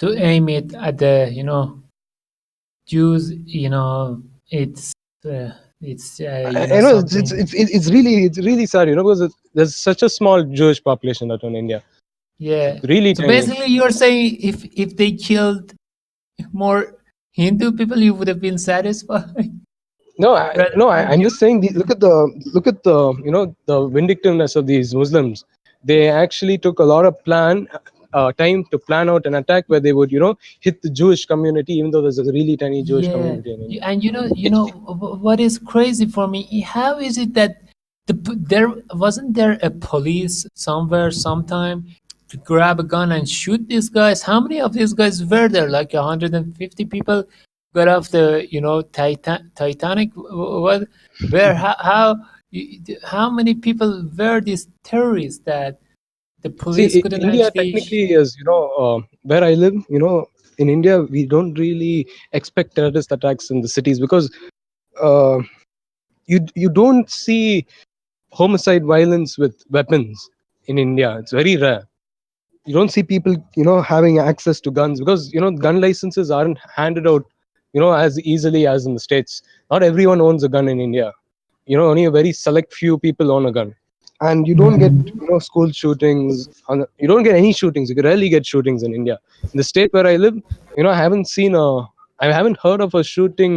to aim it at the Jews. It's uh, I know something. it's really sad, because there's such a small Jewish population out in India. Yeah. It's really So tiny. basically, you're saying if they killed more Hindu people, you would have been satisfied. No, Rather than I'm Jews. just saying. Look at the the vindictiveness of these Muslims. They actually took a lot of time to plan out an attack where they would hit the Jewish community, even though there's a really tiny Jewish Yeah, community in India. and It's what is crazy for me? How is it that there wasn't there a police somewhere sometime to grab a gun and shoot these guys? How many of these guys were there? Like 150 people got off the Titanic. What? Where? How many people were these terrorists that the See, police couldn't India actually? technically is, where I live. In India, we don't really expect terrorist attacks in the cities because uh, you don't see homicide violence with weapons in India. It's very rare. You don't see people, having access to guns because gun licenses aren't handed out, as easily as in the States. Not everyone owns a gun in India. Only a very select few people own a gun, and you don't get Mhm. school shootings. You don't get any shootings. You rarely get shootings in India. In the state where I live, I haven't heard of a shooting.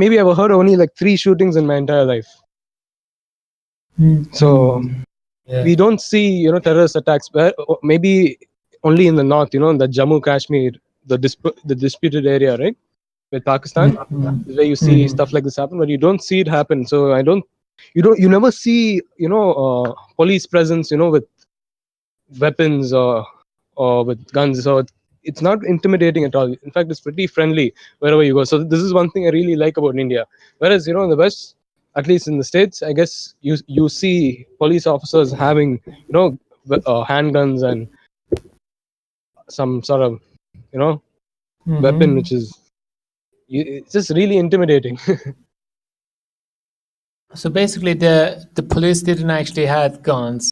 Maybe I've heard only like 3 shootings in my entire life. So Mhm. Yeah. we don't see terrorist attacks where maybe only in the north, in the Jammu Kashmir, the disputed area, right, with Pakistan, Mhm. is where you see Mhm. stuff like this happen, but you don't see it happen. So you never see police presence, with weapons or with guns. So it's not intimidating at all. In fact, it's pretty friendly wherever you go. So this is one thing I really like about India. Whereas in the West, at least in the States, I guess you see police officers having handguns and some sort of weapon, Mhm. which is it's just really intimidating. So basically, the police didn't actually had guns.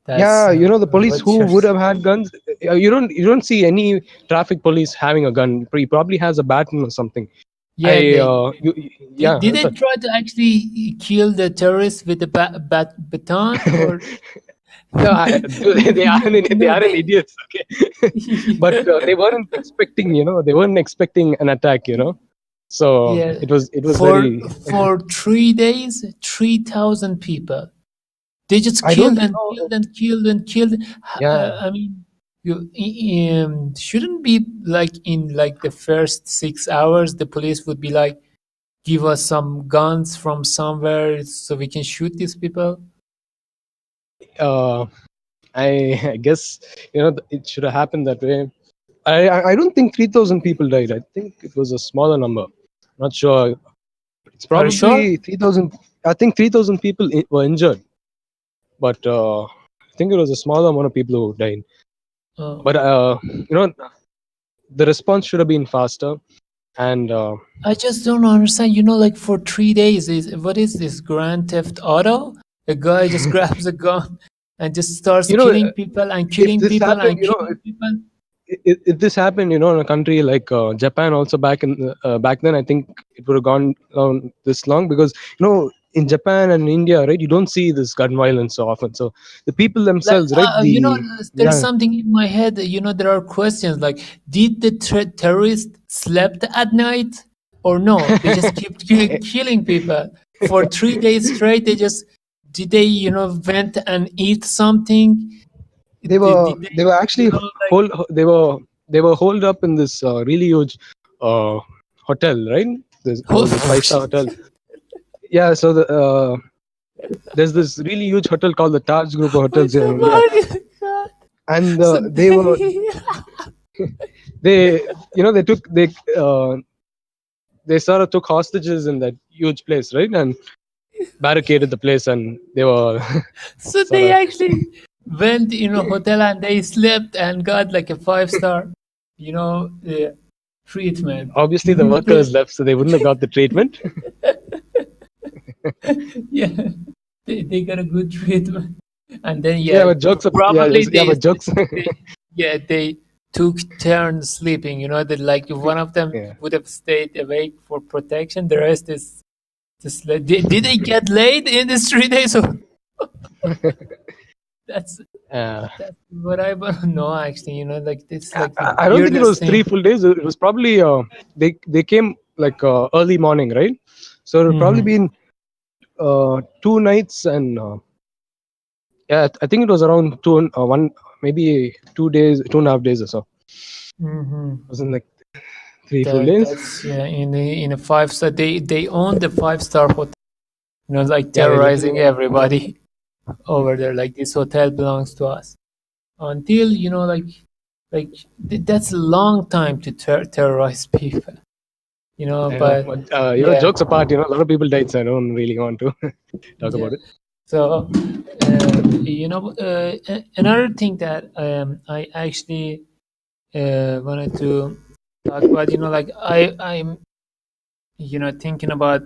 That's Yeah, the police what who you're. would have had guns, you don't see any traffic police having a gun. He probably has a baton or something. Yeah, they Yeah, did that's they what. try to actually kill the terrorists with the baton or No, they are they no? aren't They idiots, okay. But they weren't expecting an attack, so yeah, it was for very. 3 days, 3,000 people. They just I don't killed and killed and killed and killed. Yeah. I mean, shouldn't be like in like the first 6 hours, the police would be like, give us some guns from somewhere so we can shoot these people. uh I guess it should have happened that way. I don't think 3,000 people died. I think it was a smaller number. Not sure. It's Are you sure? probably 3,000. I think 3,000 people were injured, but I think it was a smaller amount of people who died. Oh. But the response should have been faster, and I just don't understand. Like for 3 days, what is this Grand Theft Auto? A guy just grabs a gun and just starts you know killing people and if killing this people happened, and killing people. if this happened, in a country like Japan, also back then, I think it would have gone on this long because in Japan and India, right, you don't see this gun violence so often. So the people Like, themselves, right, there's yeah, something in my head. There are questions like, did the terrorists slept at night or no? They just kept killing people for 3 days straight. Did they, went and eat something? Did they, they were actually like, hold they were holed up in this really huge uh, hotel, right? There was this 5-star hotel. Yeah, so there's this really huge hotel called the Taj Group of oh Hotels here in India, my God. and So they sort of took hostages in that huge place, right, and barricaded the place, and they were so sort they of actually went in a hotel and they slept and got like a 5-star, treatment. obviously the workers left, so they wouldn't have got the treatment. Yeah, they got a good treatment, and then Yeah, but jokes. probably Yeah, but jokes. they yeah took turns sleeping. That like if one of them Yeah. would have stayed awake for protection, the rest is just like, did they get laid in these 3 days? So that's Uh, that's what I want to know. Actually, like it's like the I don't think it weirdest was three thing. full days. It was probably they came like early morning, right? So it would probably Hmm. been 2 nights and yeah, I think it was around one, maybe 2 days, 2.5 days or so. Hmm. It wasn't like 3 full days. That's yeah. In a 5-star, they own the 5-star hotel. Like Yeah, they literally terrorizing own. everybody over there. Like this hotel belongs to us. Until like that's a long time to terrorize people. I know, But but yeah, jokes apart, a lot of people died, so I don't really want to talk yeah. about it. So another thing that I actually wanted to talk about. Like I'm thinking about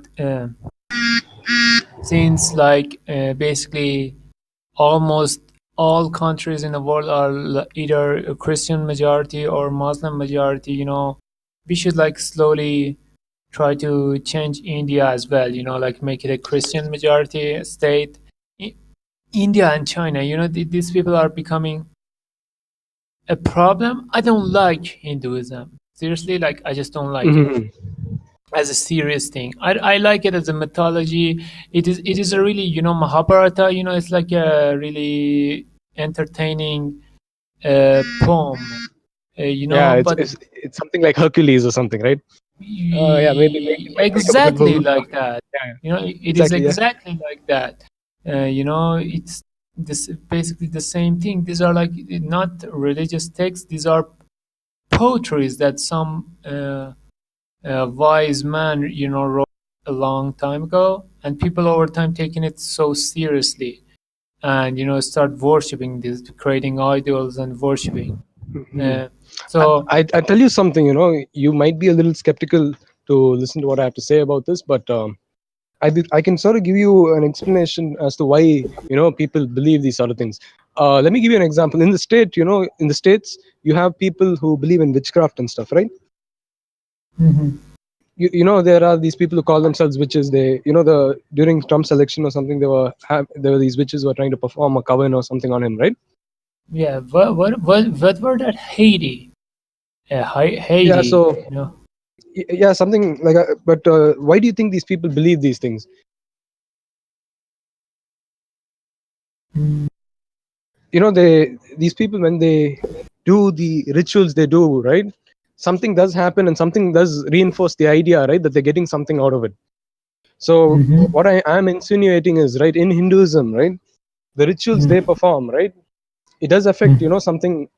since like basically almost all countries in the world are either a Christian majority or Muslim majority. We should like slowly try to change India as well. Like make it a Christian majority state. I- India and China, these people are becoming a problem. I don't like Hinduism. Seriously, like I just don't like it Mhm. as a serious thing. I like it as a mythology. It is a really Mahabharata. It's like a really entertaining poem. Yeah, it's, But it's it's something like Hercules or something, right? Yeah, maybe it might make up a good exactly movie. like that. Yeah, It is exactly. Yeah. exactly like that. It's this basically the same thing. These are like not religious texts. These are poetries that some wise man wrote a long time ago, and people over time taking it so seriously, and start worshiping this, creating idols and worshiping. Mhm. Uh, so. I tell you something. You might be a little skeptical to listen to what I have to say about this, but I can sort of give you an explanation as to why people believe these sort of things. Let me give you an example. In the states, you have people who believe in witchcraft and stuff, right? Mhm. There are these people who call themselves witches. They the during Trump's election or something, there were these witches who were trying to perform a coven or something on him, right? Yeah, what were that Haiti? Yeah. Haiti, So yeah, something like. But why do you think these people believe these things? Mm, They these people, when they do the rituals they do, right, something does happen and something does reinforce the idea, right, that they're getting something out of it. So mhm, what I am insinuating is, right, in Hinduism, right, the rituals they mm, perform, right, it does affect mm. something,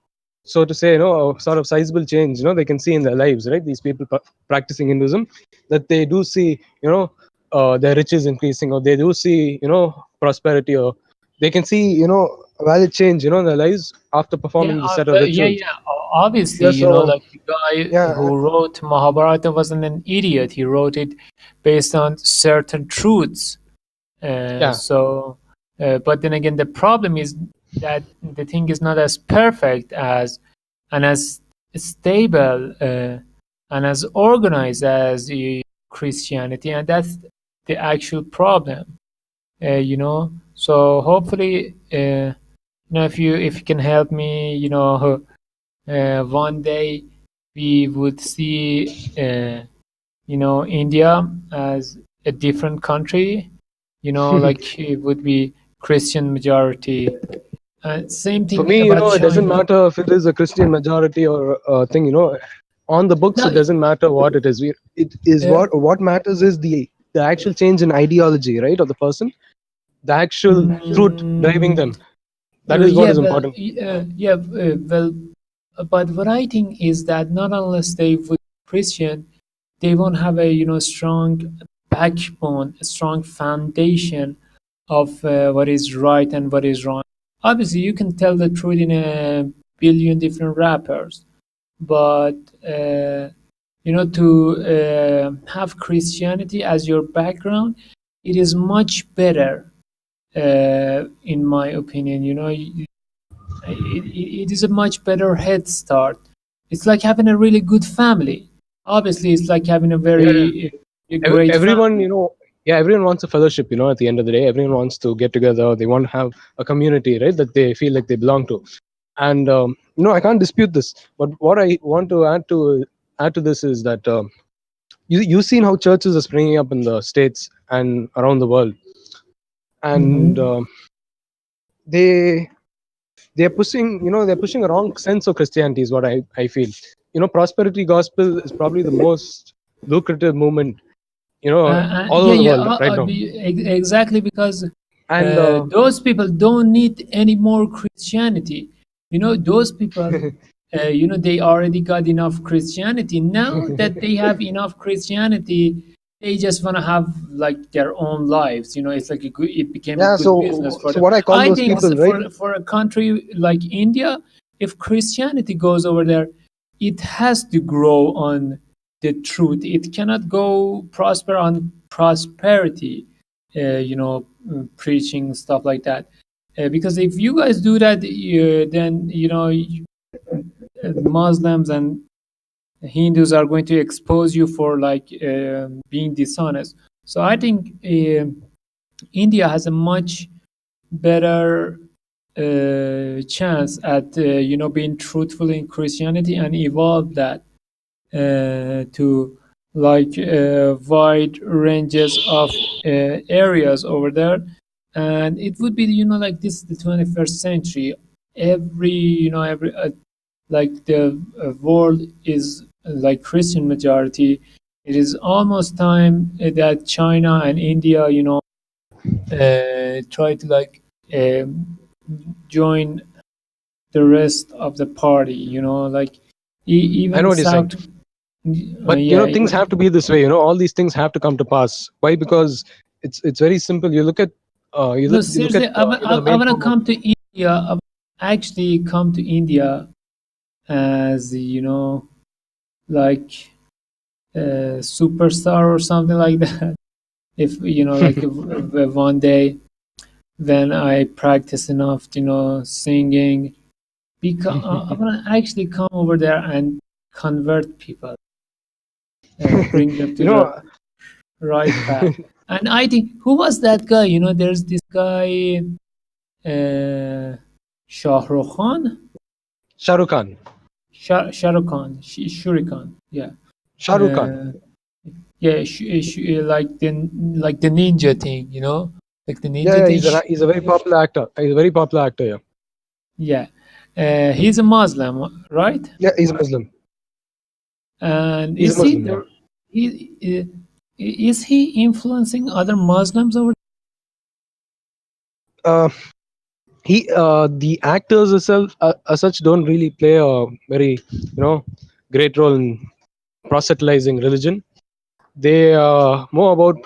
so to say, a sort of sizable change they can see in their lives, right, these people practicing Hinduism, that they do see their riches increasing, or they do see prosperity, or they can see a valid change in their lives after Yeah, performing this set of rituals. yeah. Obviously, Yeah, so like the guy yeah. who wrote Mahabharata wasn't an idiot. He wrote it based on certain truths. Yeah. But then again, the problem is that the thing is not as perfect as and as stable and as organized as Christianity, and that's the actual problem. So hopefully, if you can help me, one day we would see, India as a different country. Like it would be Christian majority. Same For thing me, about it doesn't China. matter if it is a Christian majority or a thing. On the books, No, it doesn't matter what it is. It is uh, what matters is the actual change in ideology, right, of the person, the actual truth driving mm, them. That is what yeah, is well, important. but what I think is that not unless they would be Christian, they won't have a strong backbone, a strong foundation of what is right and what is wrong. Obviously, you can tell the truth in a billion different rappers, but to have Christianity as your background, it is much better, in my opinion. It is a much better head start It's like having a really good family. Obviously, it's like having a Yeah. very a great Everyone, family. yeah, everyone wants a fellowship. At the end of the day, everyone wants to get together. They want to have a community, right, that they feel like they belong to. And I can't dispute this. But what I want to add to this is that you've seen how churches are springing up in the states and around the world, and Hmm. they they're pushing a wrong sense of Christianity is what I feel. Prosperity gospel is probably the most lucrative movement all Yeah, over the yeah, world right now. exactly, because And those people don't need any more Christianity. Those people, they already got enough Christianity. Now that they have enough Christianity, they just want to have like their own lives. It's like it became a yeah, good business for so them. what I call I those think people, right? for a country like India, if Christianity goes over there, it has to grow on the truth. It cannot go prosper on prosperity, preaching stuff like that. Because if you guys do that, then Muslims and Hindus are going to expose you for like being dishonest. So I think India has a much better chance at being truthful in Christianity and evolve that to like wide ranges of areas over there. And it would be like this is the 21st century. Every like the world is like Christian majority. It is almost time that China and India try to like um, join the rest of the party, like I know even what you're saying, South. but Yeah, things have to be this way. All these things have to come to pass. Why? Because it's very simple. You look at no, you look at seriously, I the main want to form of. come to India. I wanna actually come to India as like a superstar or something like that. If like if one day when I practice enough, singing, because I want to actually come over there and convert people, bring them you to the know right path. And I think, who was that guy? There's this guy, uh, Shah Rukh Khan, Shah Rukh Khan. Shah Rukh Khan, Shuri Khan. Yeah, Shah Rukh Khan. uh, yeah, like the ninja thing, like the Yeah, ninja yeah, thing. he's a very popular actor. He's a very popular actor. Yeah, Yeah, he's a Muslim, right? yeah, he's a Muslim. And He's a is he Muslim. Yeah. the is he influencing other Muslims over? Uh, the actors itself as such don't really play a very great role in proselytizing religion. They are more about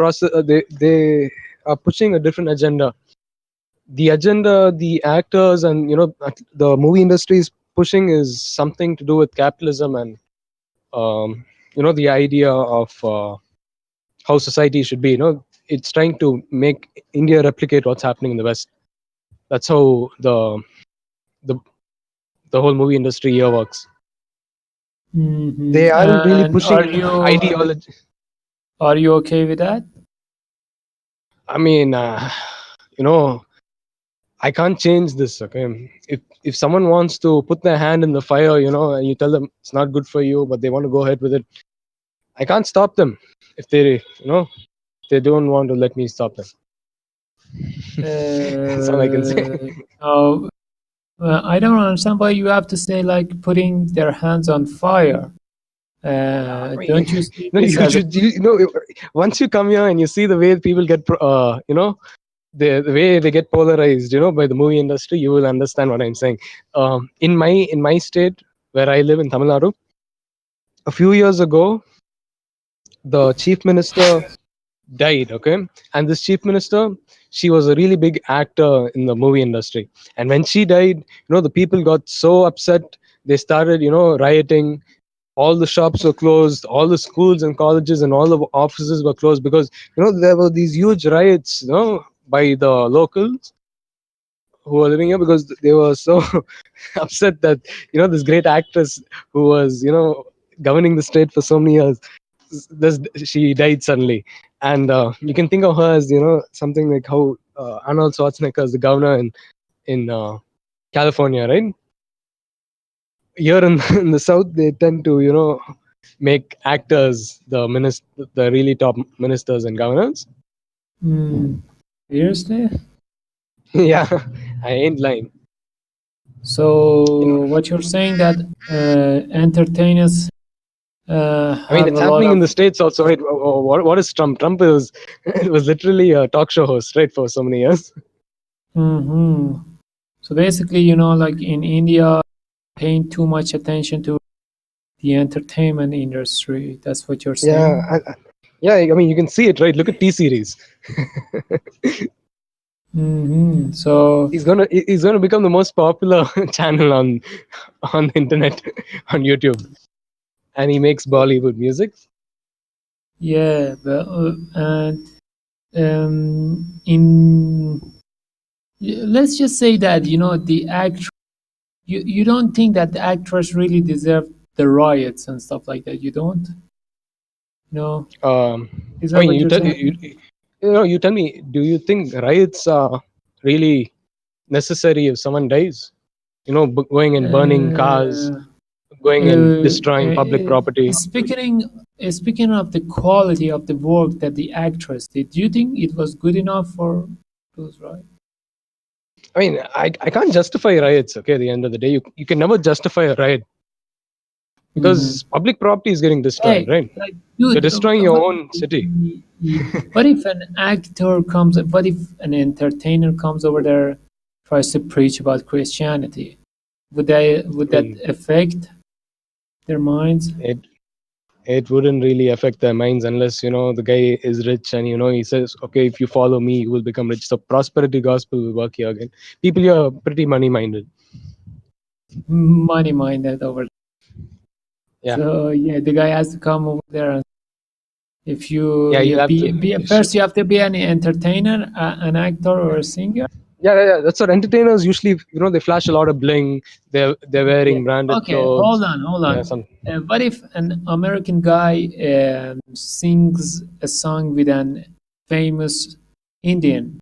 they are pushing a different agenda. The agenda the actors and the movie industry is pushing is something to do with capitalism and the idea of how society should be. It's trying to make India replicate what's happening in the West. That's how the the whole movie industry here works. Hmm. They aren't really And pushing ideology. are you okay with that? I mean, you know, I can't change this. Okay, if someone wants to put their hand in the fire, and you tell them it's not good for you, but they want to go ahead with it, I can't stop them. If they don't want to let me stop them. That's all I can say. No, I don't understand why you have to say like putting their hands on fire. I mean, Don't you see no, this as a once you come here and you see the way people get, the way they get polarized, by the movie industry, you will understand what I'm saying. In my state where I live in Tamil Nadu, a few years ago, the chief minister died. Okay, and this chief minister, she was a really big actor in the movie industry, and when she died, the people got so upset. They started, rioting. All the shops were closed, all the schools and colleges and all the offices were closed because there were these huge riots by the locals who were living here because they were so upset that this great actress who was governing the state for so many years, this she died suddenly. And you can think of her as something like how Arnold Schwarzenegger is the governor in California, right? Here in, in the south, they tend to make actors the really top ministers and governors. Seriously? Yeah, I ain't lying. So what you're saying that entertainers I mean, have it's a lot happening in of the states also, right? What is Trump? Trump is it was literally a talk show host, right, for so many years. So basically, like in India, paying too much attention to the entertainment industry. That's what you're saying. Yeah. I mean, you can see it, right? Look at T series. So He's gonna become the most popular channel on the internet on YouTube, and he makes Bollywood music. yeah, but and in let's just say that the actor. You don't think that the actress really deserve the riots and stuff like that? You don't? No? Is I that mean, what you're saying? you tell me, do you think riots are really necessary if someone dies? Going and burning cars, Uh, going and destroying public property. speaking of the quality of the work that the actress did, do you think it was good enough for those riots? I mean, I can't justify riots. Okay, at the end of the day, you can never justify a riot because public property is getting destroyed, Hey, right? like, You're dude, destroying your own city. what if an actor comes? What if an entertainer comes over there, tries to preach about Christianity? Would that affect their minds? It wouldn't really affect their minds unless the guy is rich and he says, okay, if you follow me, you will become rich. So prosperity gospel will work here again. People here are pretty money minded. Money minded over there. Yeah. So yeah, the guy has to come over there, and if you Yeah, you'll have be first, you have to be an entertainer, an actor, or a singer. Yeah. That's what entertainers usually, they flash a lot of bling. They're Yeah. wearing branded Okay, clothes. hold on. Yeah, What if an American guy sings a song with an famous Indian